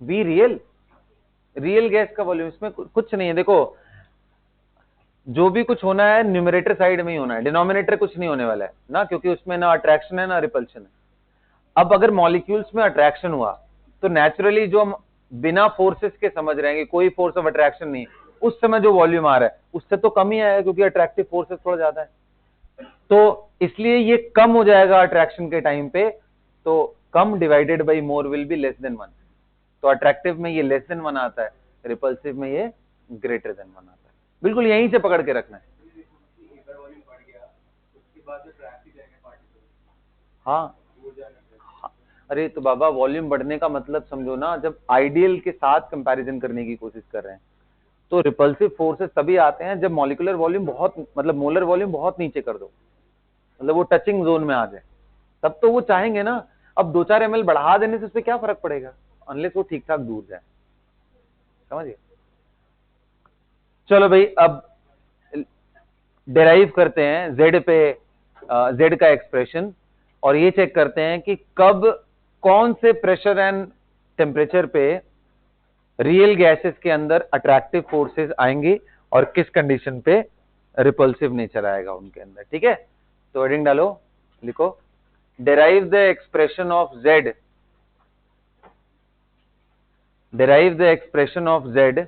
बी रियल गैस का वॉल्यूम, इसमें कुछ नहीं है। देखो जो भी कुछ होना है न्यूमरेटर साइड में ही होना है, डिनोमिनेटर कुछ नहीं होने वाला है ना, क्योंकि उसमें ना अट्रैक्शन है ना रिपल्शन है। अब अगर मॉलिक्यूल्स में अट्रैक्शन हुआ तो नेचुरली जो हम बिना फोर्सेस के समझ रहे हैं कि कोई फोर्स ऑफ अट्रैक्शन नहीं, उस समय जो वॉल्यूम आ रहा है उससे तो कम ही आएगा, क्योंकि अट्रैक्टिव फोर्सेस थोड़ा ज्यादा है, तो इसलिए ये कम हो जाएगा अट्रैक्शन के टाइम पे। तो कम divided by more will be less than 1। तो अट्रैक्टिव में ये लेस देन 1 आता है, रिपल्सिव में ये ग्रेटर देन 1 आता है। बिल्कुल यहीं से पकड़ के रखना है। हाँ, अरे तो बाबा वॉल्यूम बढ़ने का मतलब समझो ना, जब आइडियल के साथ कंपैरिजन करने की कोशिश कर रहे हैं तो रिपल्सिव फोर्सेस तभी आते हैं जब मॉलिक्यूलर वॉल्यूम बहुत, मतलब मोलर वॉल्यूम बहुत नीचे कर दो, मतलब वो टचिंग जोन में आ जाए, तब तो वो चाहेंगे ना। अब 2-4 ml बढ़ा देने से उससे क्या फर्क पड़ेगा, अनलेस वो ठीक ठाक दूर जाए, समझिए। चलो भाई, अब डेराइव करते हैं जेड पे, जेड का एक्सप्रेशन, और ये चेक करते हैं कि कब कौन से प्रेशर एंड टेम्परेचर पे रियल गैसेस के अंदर अट्रैक्टिव फोर्सेस आएंगी और किस कंडीशन पे रिपल्सिव नेचर आएगा उनके अंदर। ठीक है, तो हेडिंग डालो, लिखो derive the expression of Z, derive the expression of Z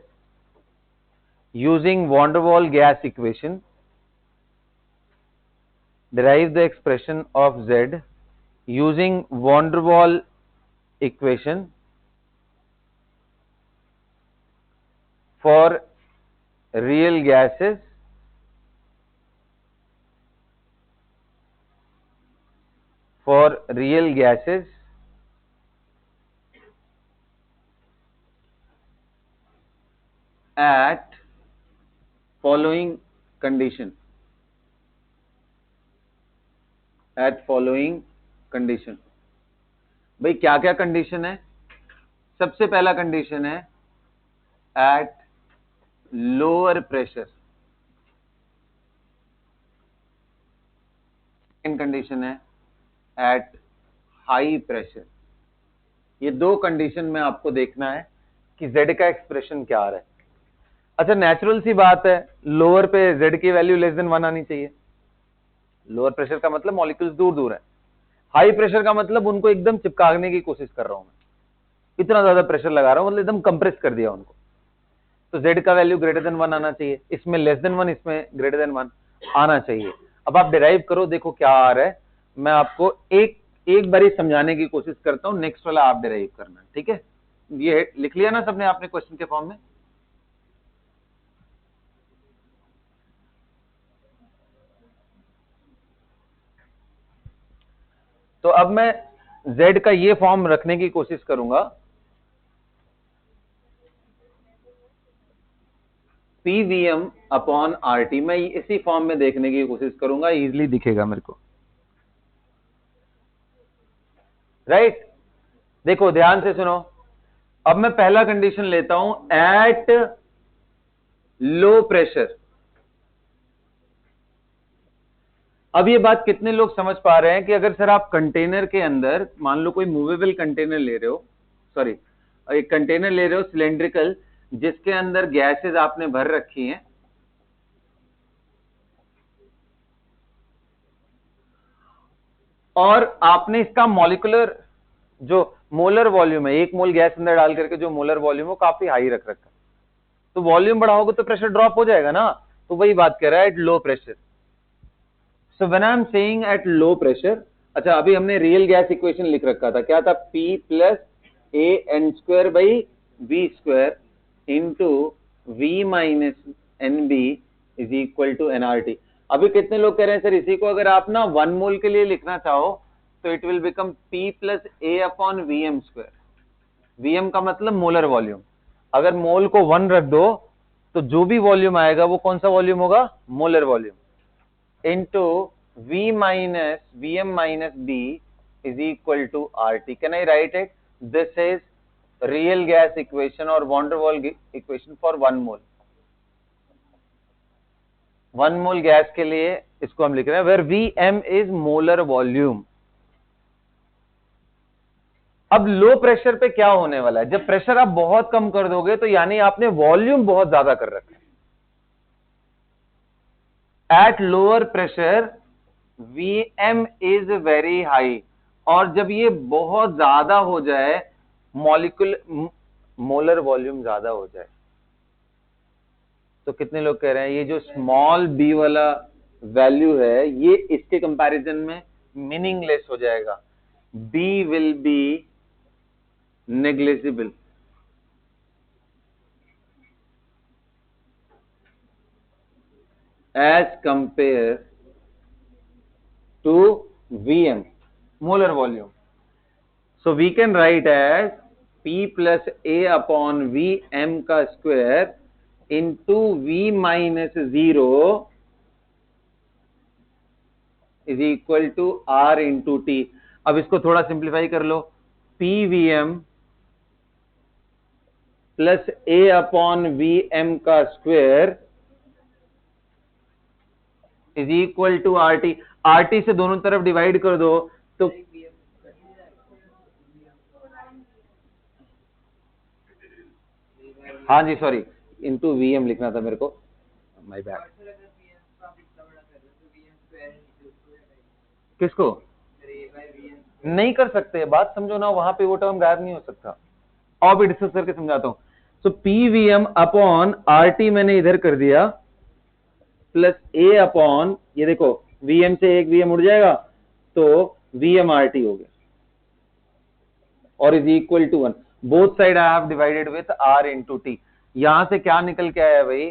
using van der Waals gas equation, derive the expression of Z using van der Waals equation for real gases at following condition, at following condition। भाई क्या क्या condition है? सबसे पहला condition है at lower pressure, second condition है eight high pressure. ये दो कंडीशन में आपको देखना है कि Z का एक्सप्रेशन क्या आ रहा है। अच्छा, नेचुरल सी बात है, लोअर पे Z की वैल्यू लेस देन 1 आनी चाहिए। लोअर प्रेशर का मतलब मॉलिक्यूल्स दूर दूर है, हाई प्रेशर का मतलब उनको एकदम चिपकाने की कोशिश कर रहा हूं मैं, इतना ज्यादा प्रेशर लगा रहा हूं, मतलब एकदम कंप्रेस कर दिया उनको। तो Z का वैल्यू ग्रेटर देन 1 आना चाहिए, इसमें लेस देन 1, इसमें ग्रेटर देन 1 आना चाहिए। अब आप डिराइव करो, देखो क्या आ रहा है। मैं आपको एक बार समझाने की कोशिश करता हूं, नेक्स्ट वाला आप डिराइव करना, ठीक है। ये लिख लिया ना सबने आपने क्वेश्चन के फॉर्म में? तो अब मैं Z का ये फॉर्म रखने की कोशिश करूंगा, PVm अपॉन RT। मैं इसी फॉर्म में देखने की कोशिश करूंगा, इजीली दिखेगा मेरे को, राइट। देखो ध्यान से सुनो, अब मैं पहला कंडीशन लेता हूं एट लो प्रेशर। अब ये बात कितने लोग समझ पा रहे हैं कि अगर सर आप कंटेनर के अंदर, मान लो कोई मूवेबल कंटेनर ले रहे हो, सॉरी एक कंटेनर ले रहे हो सिलेंड्रिकल, जिसके अंदर गैसेस आपने भर रखी हैं, और आपने इसका मॉलिक्यूलर जो मोलर वॉल्यूम है, 1 मोल गैस अंदर डाल करके जो मोलर वॉल्यूम है वो काफी हाई रख रखा है, तो वॉल्यूम बढ़ाओगे तो प्रेशर ड्रॉप हो जाएगा ना। तो वही बात कह रहा है at low pressure. So when I am saying at low pressure, अच्छा अभी हमने रियल गैस इक्वेशन लिख रखा था, क्या था? P plus A N square by V square into V minus N B is equal to nRT. अभी कितने लोग कह रहे हैं सर इसी को अगर आप ना 1 मोल के लिए लिखना चाहो तो it will become P plus a upon V m square. V m का मतलब मोलर वॉल्यूम, अगर मोल को 1 रख दो तो जो भी वॉल्यूम आएगा वो कौन सा वॉल्यूम होगा? Molar volume, into V minus Vm minus B is equal to RT. Can I write it? This is real gas equation or van der Waals equation for 1 mole. 1 mole gas के लिए इसको हम लिख रहे हैं where Vm is molar volume. अब low pressure पे क्या होने वाला है, जब प्रेशर आप बहुत कम कर दोगे तो यानी आपने वॉल्यूम बहुत ज्यादा कर रखा है। At lower pressure Vm is very high, और जब ये बहुत ज्यादा हो जाए, मोलर वॉल्यूम ज्यादा हो जाए, तो कितने लोग कह रहे हैं ये जो स्मॉल b वाला वैल्यू है ये इसके कंपैरिजन में मीनिंगलेस हो जाएगा। b will be negligible. As compare to Vm, molar volume. So we can write as P plus A upon Vm का square into V minus 0 is equal to R into T। अब इसको थोड़ा simplify कर लो, PVm plus A upon Vm का square is equal to RT। RT से दोनों तरफ डिवाइड कर दो तो हाँ जी सॉरी, इंटू Vm लिखना था मेरे को, माय बैड। किसको नहीं कर सकते, बात समझो ना, वहां पे वो टर्म गायब नहीं हो सकता। और भी डिस्कस करके समझाता हूं। सो PVm अपॉन RT मैंने इधर कर दिया, प्लस A अपॉन, ये देखो Vm से एक Vm उड़ जाएगा तो Vm RT हो गया, और is equal to 1। Both side I have divided with R into T। यहां से क्या निकल के आया भाई,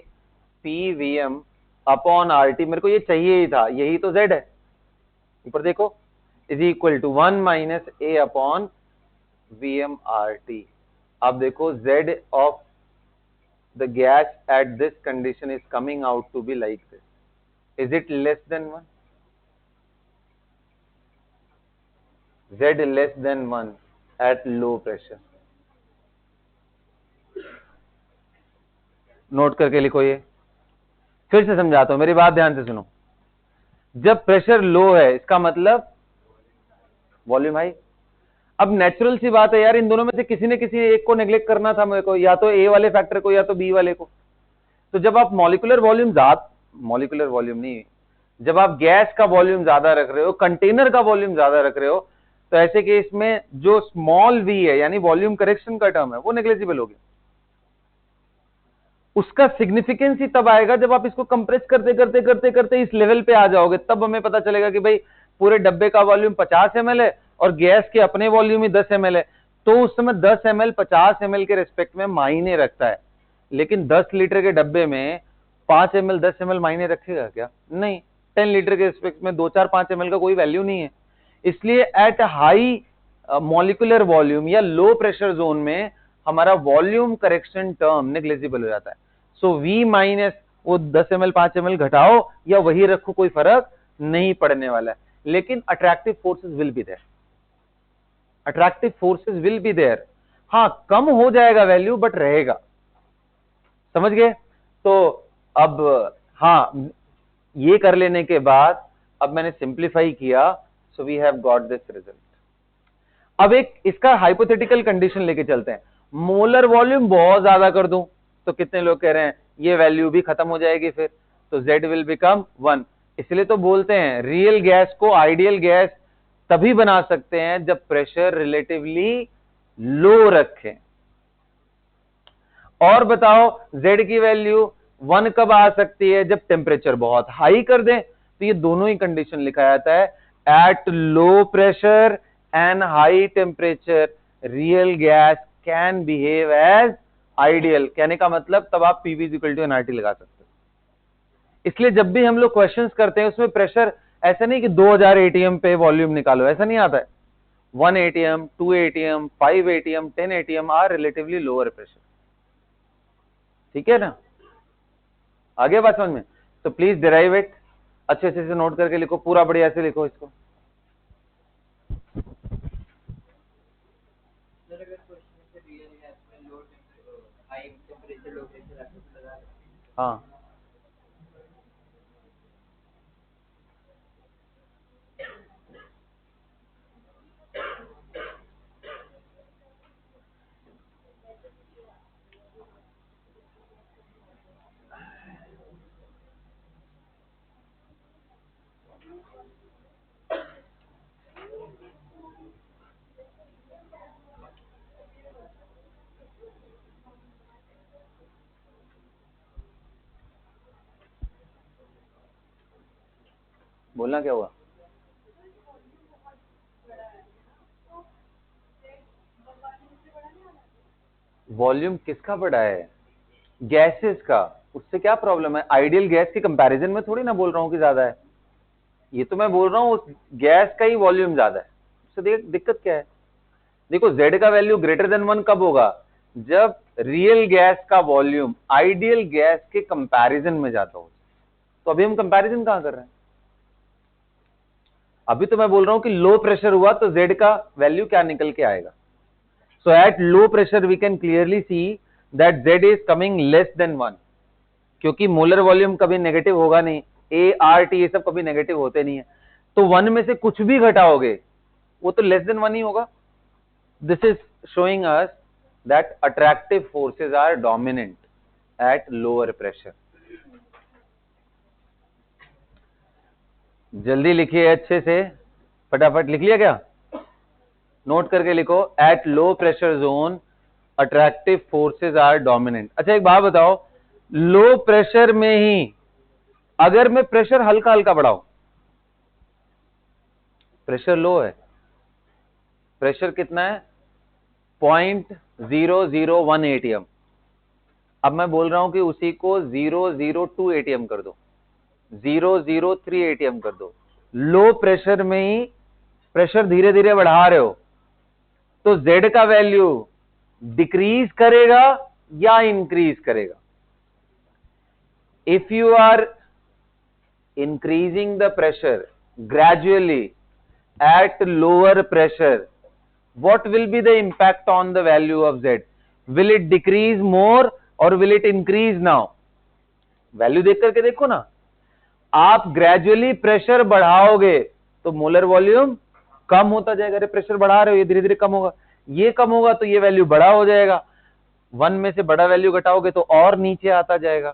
PVm अपॉन RT, मेरे को ये चाहिए ही था, यही तो Z है, ऊपर देखो, is equal to 1 minus A upon Vm RT। अब देखो Z of the gas at this condition is coming out to be like this. Is it less than 1? Z less than 1 at low pressure. Note करके लिखो, ये फिर से समझाता हूं, मेरी बात ध्यान से सुनो। जब प्रेशर लो है इसका मतलब वॉल्यूम हाई। अब नेचुरल सी बात है यार, इन दोनों में से किसी ने किसी एक को नेग्लेक्ट करना था मेरे को, या तो ए वाले फैक्टर को या तो बी वाले को। तो जब आप मॉलिक्यूलर वॉल्यूम नहीं, जब आप गैस का वॉल्यूम ज्यादा रख रहे हो, कंटेनर का वॉल्यूम ज्यादा रख रहे हो, तो ऐसे केस में जो स्मॉल वी है यानी वॉल्यूम करेक्शन का टर्म है वो नेग्लिजिबल हो गया। उसका सिग्निफिकेंस ही तब आएगा जब आप इसको कंप्रेस करते करते करते करते इस लेवल पे आ जाओगे, तब हमें पता चलेगा कि भाई पूरे डब्बे का वॉल्यूम 50 ml है और गैस के अपने वॉल्यूम ही 10 ml है, तो उस समय 10 ml 50 ml के रेस्पेक्ट में मायने रखता है। लेकिन 10 लीटर के डब्बे में 5 ml 10 ml मायने रखेगा क्या? नहीं। 10 लीटर के रेस्पेक्ट में 2 4 5 ml का कोई वैल्यू नहीं है। इसलिए एट हाई मॉलिक्यूलर वॉल्यूम या लो प्रेशर जोन में हमारा वॉल्यूम करेक्शन टर्म नेग्लिजिबल हो जाता है। सो V माइनस वो 10 ml 5 ml घटाओ या वही रखो, कोई फर्क नहीं पड़ने वाला है। लेकिन attractive forces will be there, attractive forces will be there. हाँ, कम हो जाएगा वैल्यू बट रहेगा। समझ गए? तो अब हाँ, ये कर लेने के बाद अब मैंने सिंप्लीफाई किया, so we have got this result. अब एक इसका हाइपोथेटिकल कंडीशन लेके चलते हैं, मोलर वॉल्यूम बहुत ज्यादा कर दूं तो कितने लोग कह रहे हैं ये वैल्यू भी खत्म हो जाएगी, फिर तो Z विल बिकम 1। इसलिए तो बोलते हैं रियल गैस को आइडियल गैस तभी बना सकते हैं जब प्रेशर रिलेटिवली लो रखें। और बताओ Z की वैल्यू 1 कब आ सकती है? जब टेम्परेचर बहुत हाई कर दें। तो ये दोनों ही कंडीशन लिखा जाता है, at low pressure and high temperature real gas can behave as ideal. कहने का मतलब तब आप PV = nRT लगा सकते हो। इसलिए जब भी हम लोग क्वेश्चंस करते हैं उसमें प्रेशर ऐसा नहीं कि 2000 ATM पे वॉल्यूम निकालो, ऐसा नहीं आता है। 1 ATM 2 ATM 5 ATM 10 ATM are relatively lower pressure. ठीक है ना? आगे बात समझ में? तो प्लीज डिराइव इट, अच्छे से नोट करके लिखो, पूरा बढ़िया से लिखो इसको। हाँ, बोलना क्या हुआ? वॉल्यूम किसका बड़ा है? गैसेस का। उससे क्या प्रॉब्लम है? आइडियल गैस के कंपैरिजन में थोड़ी ना बोल रहा हूं कि ज्यादा है, ये तो मैं बोल रहा हूं उस गैस का ही वॉल्यूम ज्यादा है। उससे दिक्कत क्या है? देखो Z का वैल्यू ग्रेटर देन 1 कब होगा? जब रियल गैस का वॉल्यूम आइडियल गैस के कंपैरिजन में जाता हो। तो अभी हम कंपैरिजन कहां कर रहे हैं? अभी तो मैं बोल रहा हूं कि लो प्रेशर हुआ तो Z का वैल्यू क्या निकल के आएगा। So at low pressure we can clearly see that Z is coming less than 1, क्योंकि मोलर वॉल्यूम कभी नेगेटिव होगा नहीं, ART ये सब कभी नेगेटिव होते नहीं है। तो 1 में से कुछ भी घटाओगे वो तो लेस देन 1 ही होगा। This is showing us that attractive forces are dominant at lower pressure. जल्दी लिखिए अच्छे से, फटाफट लिख लिया क्या? नोट करके लिखो, at low pressure zone attractive forces are dominant. अच्छा एक बात बताओ, लो प्रेशर में ही अगर मैं प्रेशर हल्का हल्का बढ़ाऊं, प्रेशर लो है, प्रेशर कितना है? 0.001 ATM। अब मैं बोल रहा हूं कि उसी को 002 ATM कर दो, 003 ATM कर दो। लो प्रेशर में ही प्रेशर धीरे धीरे बढ़ा रहे हो तो Z का वैल्यू डिक्रीज करेगा या इंक्रीज करेगा? If you are increasing the pressure gradually at lower pressure, what will be the impact on the value of Z? Will it decrease more or will it increase now? Value देख करके देखो ना, आप gradually pressure बढ़ाओगे तो molar volume कम होता जाएगा। अरे pressure बढ़ा रहे हो, ये धीरे धीरे कम होगा, ये कम होगा तो ये वैल्यू बड़ा हो जाएगा। 1 में से बड़ा वैल्यू घटाओगे तो और नीचे आता जाएगा,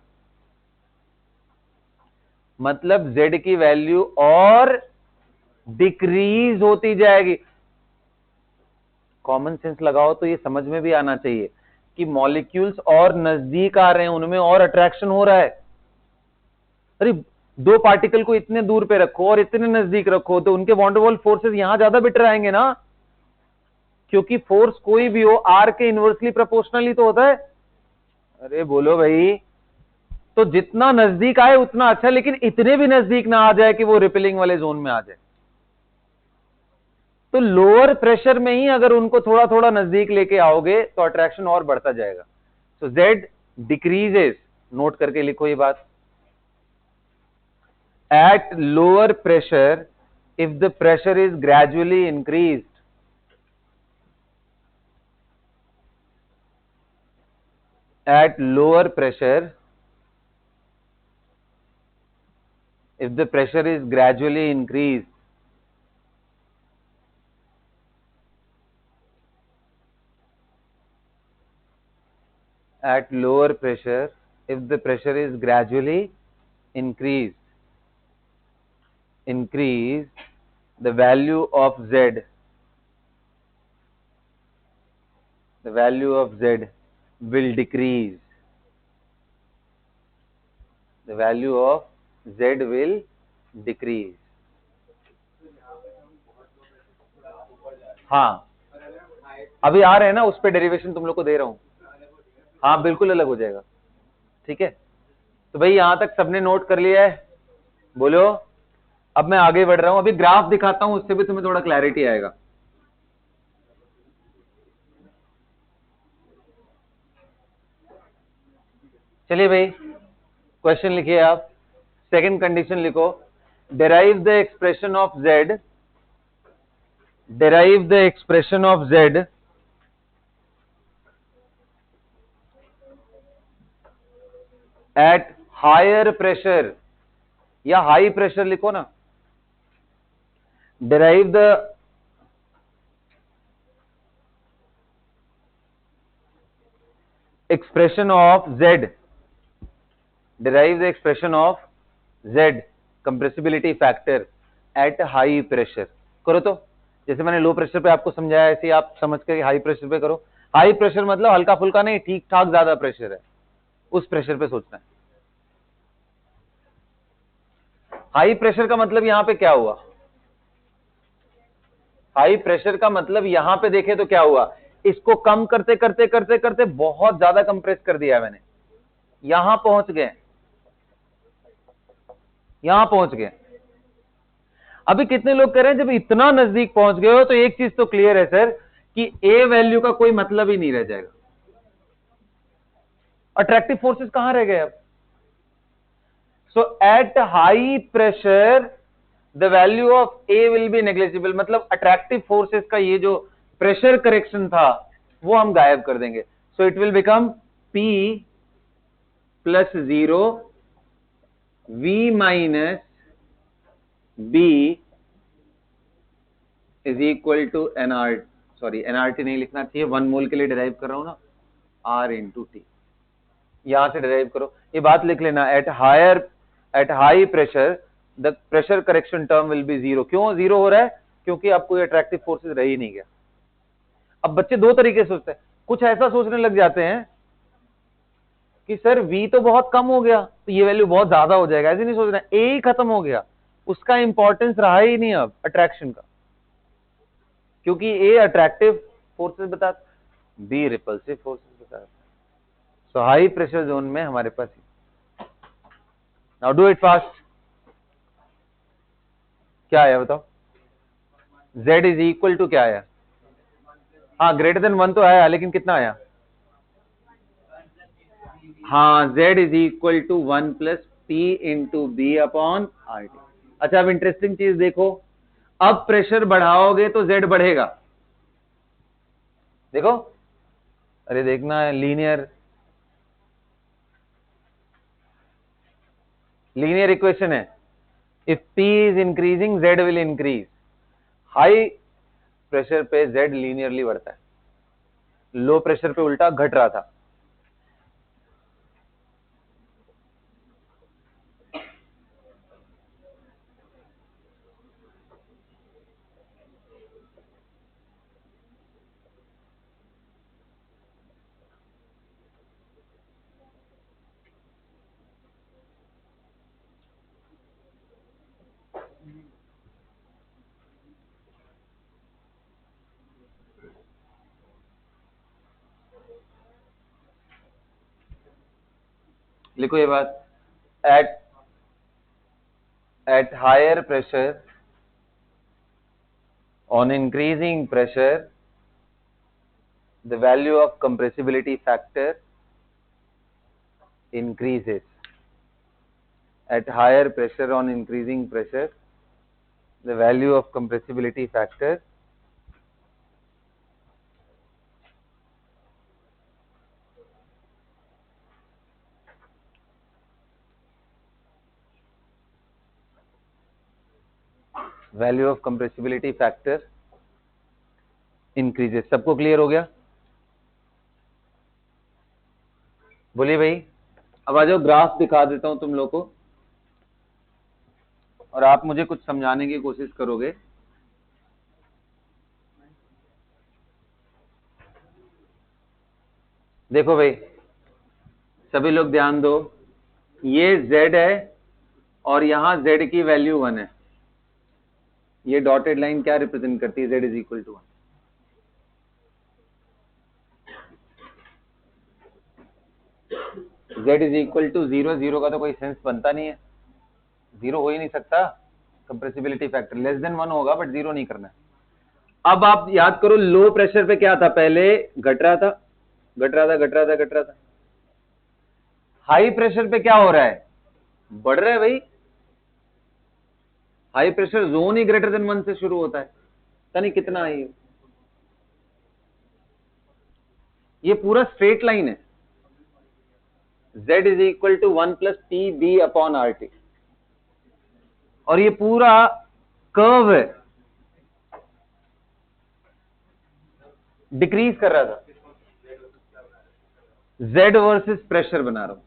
मतलब Z की वैल्यू और डिक्रीज होती जाएगी। कॉमन सेंस लगाओ तो ये समझ में भी आना चाहिए कि मॉलिक्यूल्स और नजदीक आ रहे हैं, उनमें और अट्रैक्शन हो रहा है। अरे दो पार्टिकल को इतने दूर पे रखो और इतने नजदीक रखो तो उनके वॉन डेर वाल्स फोर्सेस यहां ज्यादा बेटर आएंगे ना, क्योंकि फोर्स कोई भी हो आर के इनवर्सली प्रोपोर्शनल ही तो होता है। अरे बोलो भाई, तो जितना नजदीक आए उतना अच्छा, लेकिन इतने भी नजदीक ना आ जाए कि वो रिपेलिंग वाले जोन में आ जाए। तो लोअर प्रेशर में ही अगर उनको थोड़ा थोड़ा नजदीक लेके आओगे तो अट्रैक्शन और बढ़ता जाएगा। सो Z डिक्रीजेस, नोट करके लिखो ये बात। At lower pressure if the pressure is gradually increased, at lower pressure if the pressure is gradually increased, at lower pressure if the pressure is gradually increased, the value of Z, the value of Z will decrease, the value of Z will decrease। हाँ अभी आ रहे हैं ना, उस पे derivation तुम लोग को दे रहा हूं। हाँ बिल्कुल अलग हो जाएगा, ठीक है। तो भाई यहां तक सबने नोट कर लिया है? बोलो। अब मैं आगे बढ़ रहा हूं, अभी ग्राफ दिखाता हूं, उससे भी तुम्हें थोड़ा क्लैरिटी आएगा। चलिए भाई क्वेश्चन लिखिए आप, सेकंड कंडीशन लिखो, derive the expression of Z, derive the expression of Z at higher pressure, या हाई प्रेशर लिखो ना, derive the expression of Z, derive the expression of Z compressibility factor eight high pressure. करो तो, जैसे मैंने low pressure पे आपको समझाया ऐसे आप समझ कर हाई प्रेशर पे करो। हाई प्रेशर मतलब हल्का फुल्का नहीं, ठीक ठाक ज्यादा प्रेशर है, उस प्रेशर पे सोचना है। हाई प्रेशर का मतलब यहां पे क्या हुआ? हाई प्रेशर का मतलब यहां पे देखे तो क्या हुआ, इसको कम करते करते करते करते बहुत ज्यादा कंप्रेस कर दिया मैंने, यहां पहुंच गए, यहां पहुंच गए। अभी कितने लोग कह रहे हैं जब इतना नजदीक पहुंच गए हो तो एक चीज तो क्लियर है सर कि ए वैल्यू का कोई मतलब ही नहीं रह जाएगा। अट्रैक्टिव फोर्सेस कहां रह गए अब? So at high pressure the value of A will be negligible, मतलब अट्रैक्टिव फोर्सेस का ये जो प्रेशर करेक्शन था वो हम गायब कर देंगे। So it will become P plus 0 V minus b is equal to nR, sorry nRT नहीं लिखना चाहिए, 1 मोल के लिए डिराइव कर रहा हूं ना, आर इंटू टी, यहां से डिराइव करो, ये बात लिख लेना। Eight high pressure the pressure correction term will be 0। क्यों 0 हो रहा है? क्योंकि अब कोई अट्रैक्टिव फोर्सेस रह ही नहीं गया। अब बच्चे दो तरीके से सोचते हैं, कुछ ऐसा सोचने लग जाते हैं कि सर v तो बहुत कम हो गया तो ये वैल्यू बहुत ज्यादा हो जाएगा, ऐसे नहीं सोच रहे, ए ही खत्म हो गया, उसका इंपॉर्टेंस रहा ही नहीं अब अट्रैक्शन का, क्योंकि ए अट्रैक्टिव फोर्सेस बता, बी रिपल्सिव फोर्सेस बता। सो हाई प्रेशर जोन में हमारे पास, नाउ डू इट फास्ट, क्या आया बताओ? z इज इक्वल टू क्या आया? हाँ ग्रेटर देन 1 तो आया, लेकिन कितना आया? हाँ z is equal to 1 plus P into b upon R T. अच्छा अब इंटरेस्टिंग चीज देखो, अब प्रेशर बढ़ाओगे तो z बढ़ेगा, देखो, अरे देखना लीनियर इक्वेशन है, if p is increasing z will increase. High pressure पे z लीनियरली बढ़ता है, लो प्रेशर पे उल्टा घट रहा था। लिखो ये बात, at higher pressure, on increasing pressure, the value of compressibility factor increases. At higher pressure, on increasing pressure, the value of compressibility factor increases। सबको क्लियर हो गया? बोलिए भाई, अब आ जाओ, ग्राफ दिखा देता हूं तुम लोग को और आप मुझे कुछ समझाने की कोशिश करोगे। देखो भाई सभी लोग ध्यान दो, ये z है और यहां z की वैल्यू 1 है, ये डॉटेड लाइन क्या रिप्रेजेंट करती है? z is equal to 1। z is equal to 0, 0 का तो कोई सेंस बनता नहीं है, 0 हो ही नहीं सकता, कंप्रेसिबिलिटी फैक्टर लेस देन 1 होगा बट 0 नहीं करना है। अब आप याद करो लो प्रेशर पे क्या था, पहले घट रहा था घट रहा था घट रहा था घट रहा था, हाई प्रेशर पे क्या हो रहा है? बढ़ रहा है भाई। हाई प्रेशर जोन ही ग्रेटर देन 1 से शुरू होता है, पता नहीं कितना है ये पूरा स्ट्रेट लाइन है, z is equal to 1 plus T b upon R T, और ये पूरा कर्व है, डिक्रीज कर रहा था, z वर्सेस प्रेशर बना रहा हूं।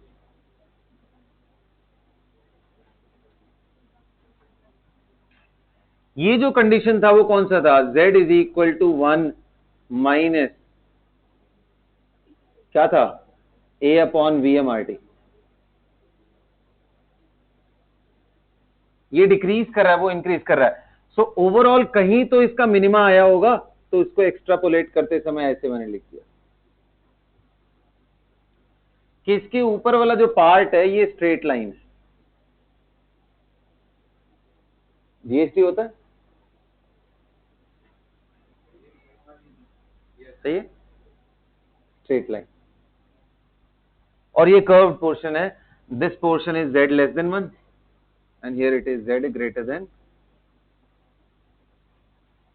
ये जो कंडीशन था वो कौन सा था, z is equal to 1 minus क्या था, a अपॉन VmRT। ये डिक्रीज कर रहा है, वो इंक्रीज कर रहा है। सो ओवरऑल कहीं तो इसका मिनिमा आया होगा, तो इसको एक्स्ट्रापोलेट करते समय ऐसे मैंने लिख दिया कि इसके ऊपर वाला जो पार्ट है ये स्ट्रेट लाइन है। जीएसटी होता है, सही है, स्ट्रेट लाइन, और ये कर्व पोर्शन है। This portion is z less than 1 and here it is z greater than.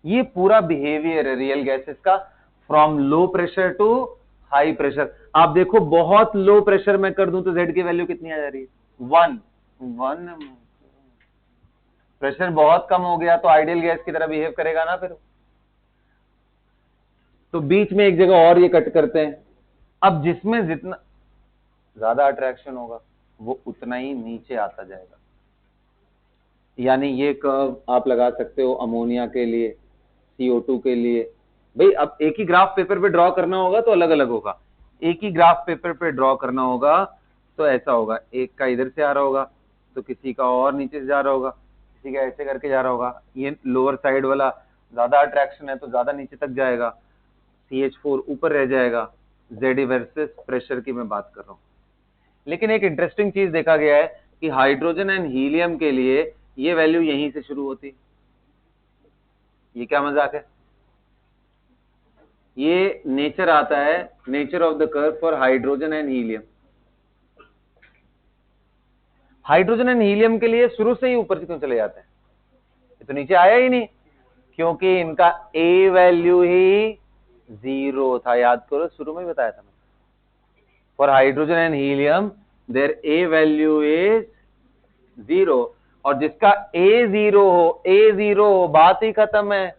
ये पूरा बिहेवियर है रियल गैसेस का, from low pressure to high pressure. आप देखो बहुत लो प्रेशर में कर दूं तो z की वैल्यू कितनी आ जा रही है, 1 1। प्रेशर बहुत कम हो गया तो आइडियल गैस की तरह बिहेव करेगा ना फिर। तो बीच में एक जगह और ये कट करते हैं। अब जिसमें जितना ज्यादा अट्रैक्शन होगा वो उतना ही नीचे आता जाएगा। यानी ये कर्व आप लगा सकते हो अमोनिया के लिए, CO2 के लिए। भाई अब एक ही ग्राफ पेपर पे ड्रॉ करना होगा तो अलग अलग होगा, एक ही ग्राफ पेपर पे ड्रॉ करना होगा तो ऐसा होगा, एक का इधर से आ रहा होगा तो किसी का और नीचे से जा रहा होगा, किसी का ऐसे करके जा रहा होगा। ये लोअर साइड वाला ज्यादा अट्रैक्शन है तो ज्यादा नीचे तक जाएगा, CH4 ऊपर रह जाएगा। Z वर्सेस प्रेशर की मैं बात कर रहा हूँ। लेकिन एक इंटरेस्टिंग चीज देखा गया है कि हाइड्रोजन एंड हीलियम के लिए ये वैल्यू यहीं से शुरू होती है। ये क्या मजाक है, ये नेचर आता है, nature of the curve for hydrogen and helium. Hydrogen and helium के लिए शुरू से ही ऊपर से क्यों चले जाते हैं, ये तो नीचे आया ही नहीं, क्योंकि इनका ए वैल्यू ही 0 था। याद करो शुरू में ही बताया था मैंने, for hydrogen and helium there a value is 0, और जिसका A0 हो बात ही खत्म है।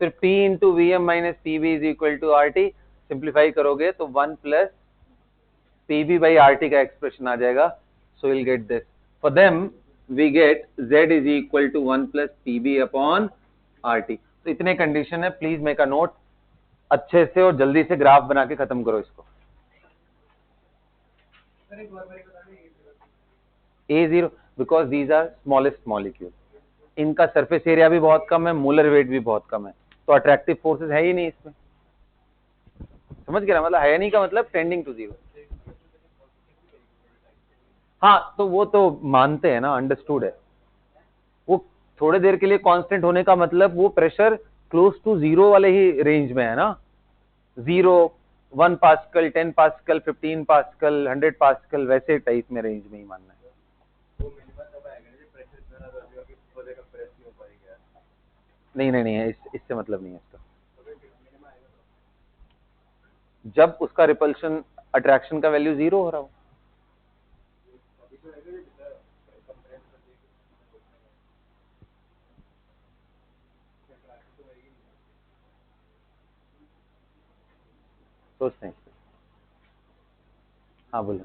फिर P into VM minus PB is equal to RT, simplify करोगे तो 1 प्लस PB बाई RT का एक्सप्रेशन आ जाएगा। So will get this, for them we get Z is equal to 1 plus PB upon RT। तो इतने condition है, please make a note अच्छे से और जल्दी से ग्राफ बना के खत्म करो इसको। A0 because these are smallest molecule, इनका सरफेस एरिया भी बहुत कम है, मोलर वेट भी बहुत कम है, तो अट्रैक्टिव फोर्सेस है ही नहीं इसमें। समझ गया, मतलब है नहीं का मतलब टेंडिंग टू 0। हाँ तो वो तो मानते हैं ना, अंडरस्टूड है। वो थोड़े देर के लिए कांस्टेंट होने का मतलब वो प्रेशर क्लोज टू 0 वाले ही रेंज में है ना, 0, 1 पास्कल, 10 पास्कल, 15 पास्कल, 100 पास्कल, वैसे टाइप में रेंज में ही मानना है। नहीं नहीं नहीं है, इससे मतलब नहीं है इसका। जब उसका रिपल्शन अट्रैक्शन का वैल्यू 0 हो रहा हो। सोचते हैं, हाँ बोलो।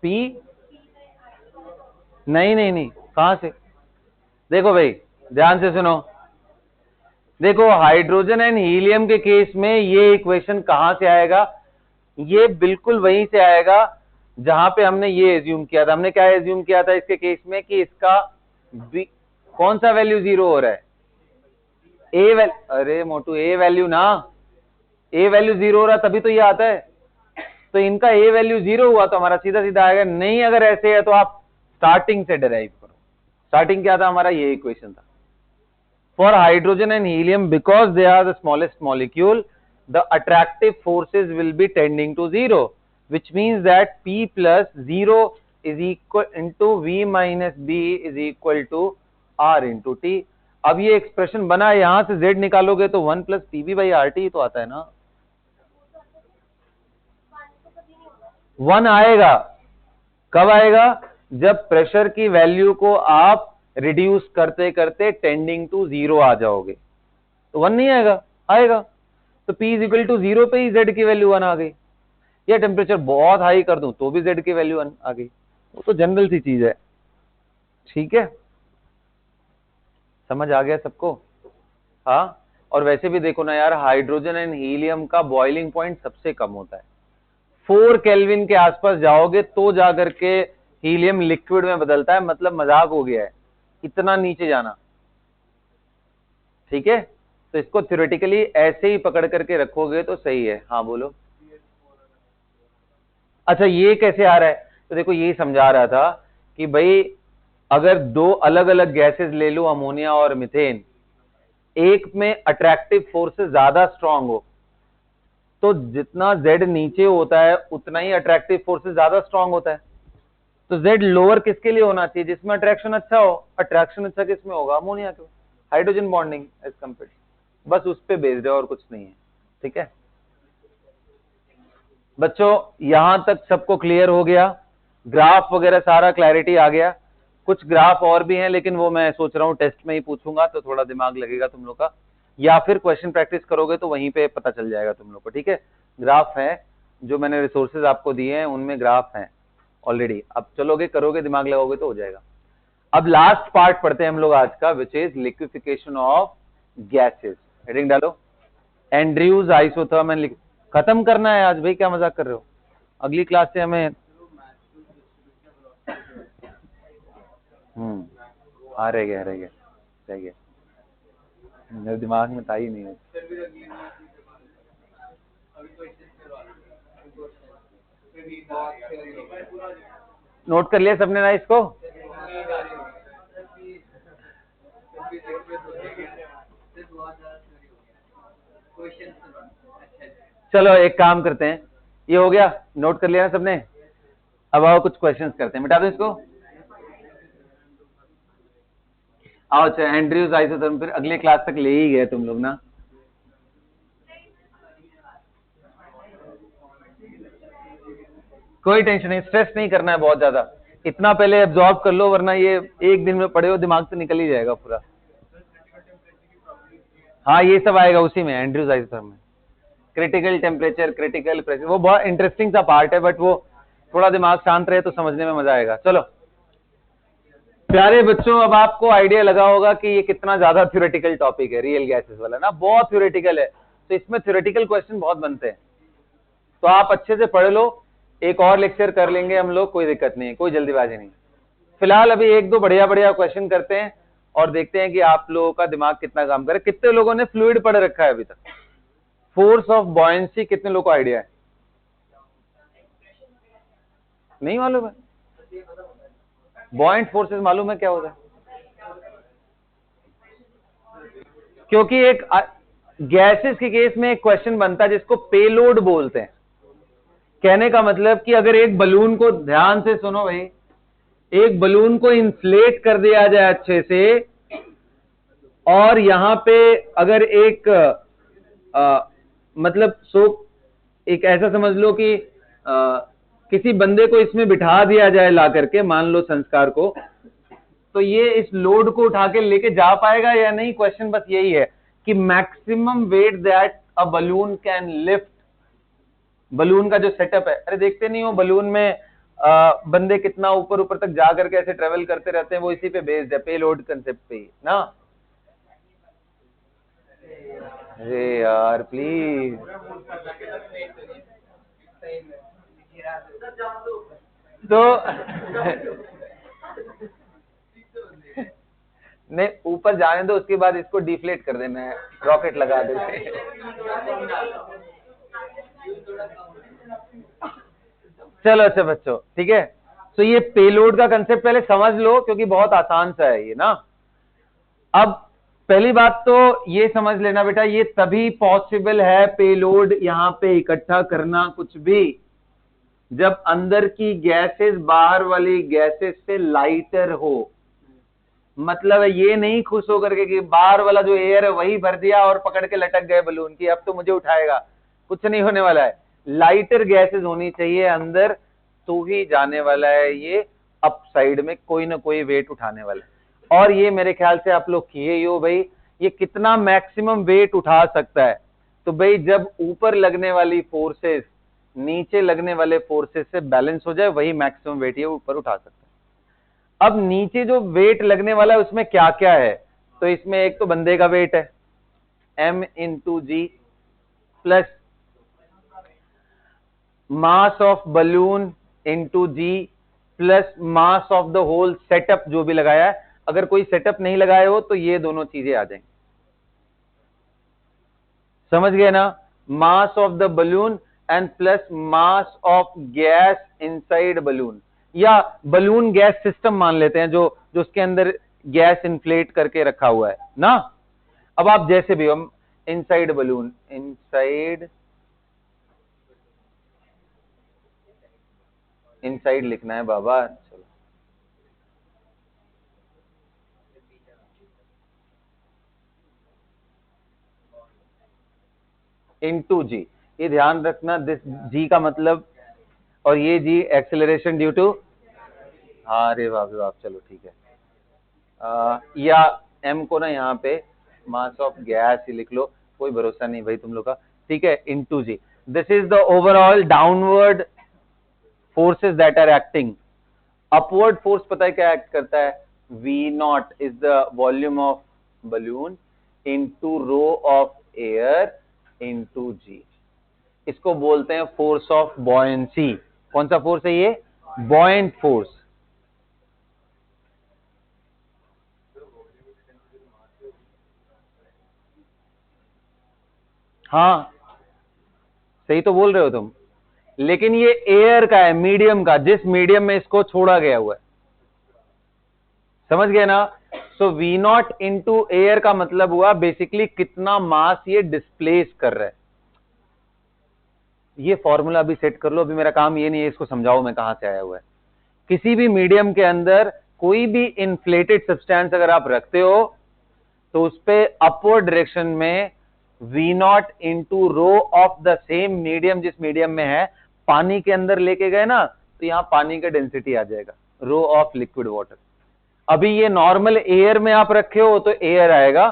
P नहीं, कहां से? देखो भाई ध्यान से सुनो, देखो हाइड्रोजन एंड हीलियम के केस में ये इक्वेशन कहां से आएगा? ये बिल्कुल वहीं से आएगा जहां पे हमने ये एज्यूम किया था। हमने क्या एज्यूम किया था इसके केस में कि इसका कौन सा वैल्यू 0 हो रहा है? ए वैल्यू, अरे मोटू ए वैल्यू ना, ए वैल्यू 0 हो रहा तभी तो ये आता है। तो इनका ए वैल्यू 0 हुआ तो हमारा सीधा सीधा आएगा। नहीं अगर ऐसे है तो आप स्टार्टिंग से डिराइव करो। स्टार्टिंग क्या था हमारा? ये इक्वेशन था। For hydrogen and helium because they are the smallest molecule the attractive forces will be tending to 0, which means that P plus 0 is equal into V minus B is equal to R into T। अब ये expression बना, यहां से Z निकालोगे तो 1 plus PV by RT तो आता है ना। 1 आएगा, कब आएगा? जब प्रेशर की वैल्यू को आप रिड्यूस करते करते टेंडिंग टू 0 आ जाओगे तो 1 नहीं आएगा, आएगा। तो P इज इक्वल टू 0 पे ही Z की वैल्यू 1 आ गई। या टेम्परेचर बहुत हाई कर दूं तो भी Z की वैल्यू 1 आ गई। वो तो जनरल सी चीज है, ठीक है, समझ आ गया सबको? हाँ, और वैसे भी देखो ना यार, हाइड्रोजन एंड हीलियम का बॉइलिंग पॉइंट सबसे कम होता है। 4 केल्विन के आसपास जाओगे तो जाकर के हीलियम लिक्विड में बदलता है, मतलब मजाक हो गया है इतना नीचे जाना, ठीक है। तो इसको थ्योरेटिकली ऐसे ही पकड़ करके रखोगे तो सही है। हाँ बोलो। अच्छा ये कैसे आ रहा है? तो देखो यही समझा रहा था कि भाई अगर दो अलग अलग गैसेस ले लो, अमोनिया और मीथेन, एक में अट्रैक्टिव फोर्स ज्यादा स्ट्रांग हो तो जितना Z नीचे होता है उतना ही अट्रैक्टिव फोर्स ज्यादा स्ट्रांग होता है। तो Z लोअर किसके लिए होना चाहिए? जिसमें अट्रैक्शन अच्छा हो। अट्रैक्शन अच्छा किसमें होगा? अमोनिया के। हाइड्रोजन बॉन्डिंग एज कंपेयर, बस उस पे बेस्ड है और कुछ नहीं है, ठीक है बच्चों। यहां तक सबको क्लियर हो गया? ग्राफ वगैरह सारा क्लैरिटी आ गया? कुछ ग्राफ और भी हैं लेकिन वो मैं सोच रहा हूँ टेस्ट में ही पूछूंगा तो थोड़ा दिमाग लगेगा तुम लोग का, या फिर क्वेश्चन प्रैक्टिस करोगे तो वहीं पे पता चल जाएगा तुम लोग को, ठीक है। ग्राफ है जो मैंने रिसोर्सेज आपको दिए हैं उनमें ग्राफ हैं ऑलरेडी, अब चलोगे करोगे दिमाग लगाओगे तो हो जाएगा। अब लास्ट पार्ट पढ़ते हैं हम लोग आज का, which is liquefaction of gases. Heading डालो, एंड्रयूज आइसोथर्मल। खत्म करना है आज भाई, क्या मजाक कर रहे हो? अगली क्लास से हमें रह गया मेरे दिमाग में था ही नहीं है। नोट कर लिया सबने ना इसको? चलो एक काम करते हैं, ये हो गया, नोट कर लिया ना सबने? अब आओ कुछ क्वेश्चंस करते हैं, मिटा दो इसको। आओ अच्छा, एंड्रयूज आइसोथर्मल फिर अगले क्लास तक ले ही गए तुम लोग ना। कोई टेंशन नहीं, स्ट्रेस नहीं करना है बहुत ज्यादा, इतना पहले एब्जॉर्ब कर लो वरना ये एक दिन में पढ़े हो दिमाग से निकल ही जाएगा पूरा। हाँ ये सब आएगा उसी में, Andrews isothermal, critical temperature, critical pressure, वो बहुत इंटरेस्टिंग सा पार्ट है बट वो थोड़ा दिमाग शांत रहे तो समझने में मजा आएगा। चलो प्यारे बच्चों, अब आपको आइडिया लगा होगा कि ये कितना ज्यादा थ्योरेटिकल टॉपिक है, रियल गैसेस वाला ना, बहुत थ्योरेटिकल है, तो इसमें थ्योरेटिकल क्वेश्चन बहुत बनते हैं, तो आप अच्छे से पढ़ लो। एक और लेक्चर कर लेंगे हम लोग, कोई दिक्कत नहीं है, कोई जल्दीबाजी नहीं। फिलहाल अभी एक दो बढ़िया बढ़िया क्वेश्चन करते हैं और देखते हैं कि आप लोगों का दिमाग कितना काम करे। कितने लोगों ने फ्लूइड पढ़ रखा है अभी तक? फोर्स ऑफ बॉयंसी कितने लोगों को आइडिया है? नहीं मालूम है? बॉयंट फोर्सेस मालूम है क्या होता है? क्योंकि एक गैसेस के केस में एक क्वेश्चन बनता है जिसको पेलोड बोलते हैं। कहने का मतलब कि अगर एक बलून को, ध्यान से सुनो भाई, एक बलून को इंफ्लेट कर दिया जाए अच्छे से और यहां पे अगर एक मतलब एक ऐसा समझ लो कि किसी बंदे को इसमें बिठा दिया जाए ला करके, मान लो संस्कार को, तो ये इस लोड को उठा के लेके जा पाएगा या नहीं? क्वेश्चन बस यही है कि maximum weight that a balloon can lift. Balloon का जो सेटअप है, अरे देखते नहीं हो बलून में बंदे कितना ऊपर ऊपर तक जा करके ऐसे ट्रेवल करते रहते हैं, वो इसी पे बेस्ड है, पेलोड कंसेप्ट पे ही ना। अरे यार प्लीज, तो नहीं ऊपर जाने दो, उसके बाद इसको डिफ्लेट कर देना है, रॉकेट लगा देते हैं। चलो अच्छा बच्चों, ठीक है। तो ये पेलोड का कंसेप्ट पहले समझ लो, क्योंकि बहुत आसान सा है ये ना। अब पहली बात तो ये समझ लेना बेटा, ये तभी पॉसिबल है पेलोड यहां पे इकट्ठा करना कुछ भी, जब अंदर की गैसेस बाहर वाली गैसेस से लाइटर हो। मतलब ये नहीं खुश होकर के कि बाहर वाला जो एयर है वही भर दिया और पकड़ के लटक गए बलून की, अब तो मुझे उठाएगा, कुछ नहीं होने वाला है। लाइटर गैसेस होनी चाहिए अंदर, तो ही जाने वाला है ये अप साइड में, कोई ना कोई वेट उठाने वाला है। और ये मेरे ख्याल से आप लोग किए ही हो भाई, ये कितना मैक्सिमम वेट उठा सकता है। तो भाई जब ऊपर लगने वाली फोर्सेस नीचे लगने वाले फोर्सेस से बैलेंस हो जाए, वही मैक्सिमम वेट ये ऊपर उठा सकता है। अब नीचे जो वेट लगने वाला है उसमें क्या क्या है, तो इसमें एक तो बंदे का वेट है m/g plus mass of balloon into g plus mass of the whole setup जो भी लगाया है। अगर कोई सेटअप नहीं लगाए हो तो ये दोनों चीजें आ जाएंगी, समझ गए ना। मास of the balloon and plus mass of gas inside balloon, या बलून गैस सिस्टम मान लेते हैं, जो जो उसके अंदर गैस इन्फ्लेट करके रखा हुआ है ना। अब आप जैसे भी हम इनसाइड बलून, इनसाइड लिखना है बाबा, चलो इनटू जी, ये ध्यान रखना, दिस जी का मतलब, और ये जी एक्सेलरेशन ड्यू टू, हाँ अरे बाप रे बाप, चलो ठीक है। या m को ना यहाँ पे मास ऑफ गैस ही लिख लो, कोई भरोसा नहीं भाई तुम लोग का, ठीक है। Into G, this is the overall downward forces that are acting. Upward force पता है क्या एक्ट करता है, V0 is the volume of balloon into rho of air into G. इसको बोलते हैं फोर्स ऑफ बॉयंसी। कौन सा फोर्स है ये, बॉयंट फोर्स। हाँ सही तो बोल रहे हो तुम, लेकिन ये एयर का है, मीडियम का, जिस मीडियम में इसको छोड़ा गया हुआ है, समझ गए ना। सो V0 इंटू एयर का मतलब हुआ बेसिकली कितना मास ये डिस्प्लेस कर रहा है। ये फॉर्मूला अभी सेट कर लो, अभी मेरा काम ये नहीं है इसको समझाओ मैं कहां से आया हुआ है। किसी भी मीडियम के अंदर कोई भी इन्फ्लेटेड सब्सटेंस अगर आप रखते हो, तो उस पे अपवर्ड डायरेक्शन में V0 into rho of the same medium, जिस मीडियम में है, पानी के अंदर लेके गए ना, तो यहां पानी का डेंसिटी आ जाएगा, रो ऑफ लिक्विड वाटर। अभी ये नॉर्मल एयर में आप रखे हो तो एयर आएगा,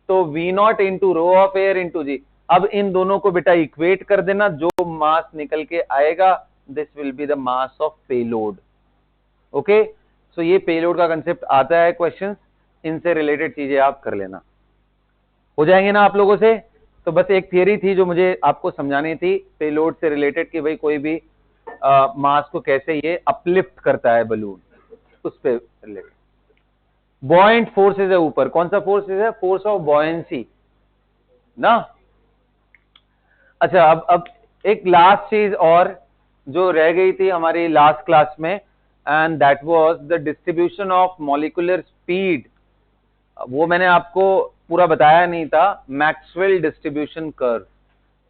तो V0 into rho of air into G. अब इन दोनों को बेटा इक्वेट कर देना, जो मास निकल के आएगा this will be the mass of payload. Okay, so ये पेलोड का कंसेप्ट आता है क्वेश्चंस, इनसे रिलेटेड चीजें आप कर लेना, हो जाएंगे ना आप लोगों से। तो बस एक थियरी थी जो मुझे आपको समझानी थी पेलोड से रिलेटेड, कि भाई कोई भी मास को कैसे ये अपलिफ्ट करता है बलून, उस पे रिलेटेड। बॉयंट फोर्सेज है ऊपर, कौन सा फोर्सेज है, फोर्स ऑफ बॉयंसी ना। अच्छा अब एक लास्ट चीज और जो रह गई थी हमारी लास्ट क्लास में, and that was the distribution of molecular speed. वो मैंने आपको पूरा बताया नहीं था, मैक्सवेल डिस्ट्रीब्यूशन कर्व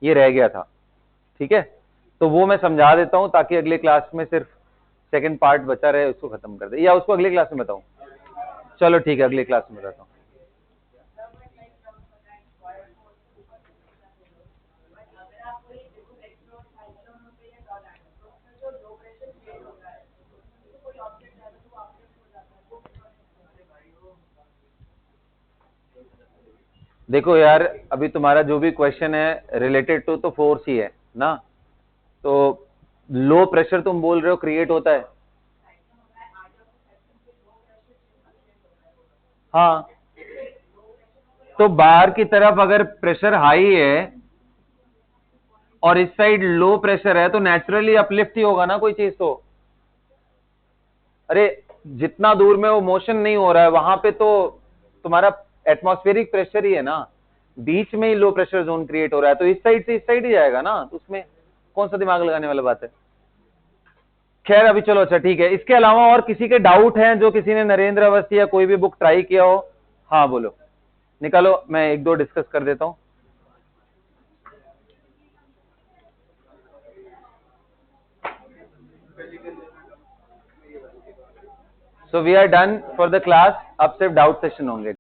ये रह गया था, ठीक है। तो वो मैं समझा देता हूं ताकि अगले क्लास में सिर्फ सेकंड पार्ट बचा रहे, उसको खत्म कर दे, या उसको अगले क्लास में बताऊं। चलो ठीक है, अगले क्लास में बताता हूं। देखो यार, अभी तुम्हारा जो भी क्वेश्चन है रिलेटेड टू तो फोर्स ही है ना, तो लो प्रेशर तुम बोल रहे हो क्रिएट होता है। हाँ, तो बाहर की तरफ अगर प्रेशर हाई है और इस साइड लो प्रेशर है तो नेचुरली अपलिफ्ट ही होगा ना कोई चीज तो। अरे जितना दूर में वो मोशन नहीं हो रहा है वहां पे तो तुम्हारा एटमॉस्फेरिक प्रेशर ही है ना, बीच में ही लो प्रेशर जोन क्रिएट हो रहा है, तो इस साइड से इस साइड ही जाएगा ना, तो उसमें कौन सा दिमाग लगाने वाला बात है। खैर अभी चलो, अच्छा ठीक है। इसके अलावा और किसी के डाउट हैं, जो किसी ने नरेंद्र अवस्थी या कोई भी बुक ट्राई किया हो? हाँ बोलो, निकालो, मैं एक दो डिस्कस कर देता हूं। So we are done for the class, अब सिर्फ डाउट सेशन होंगे।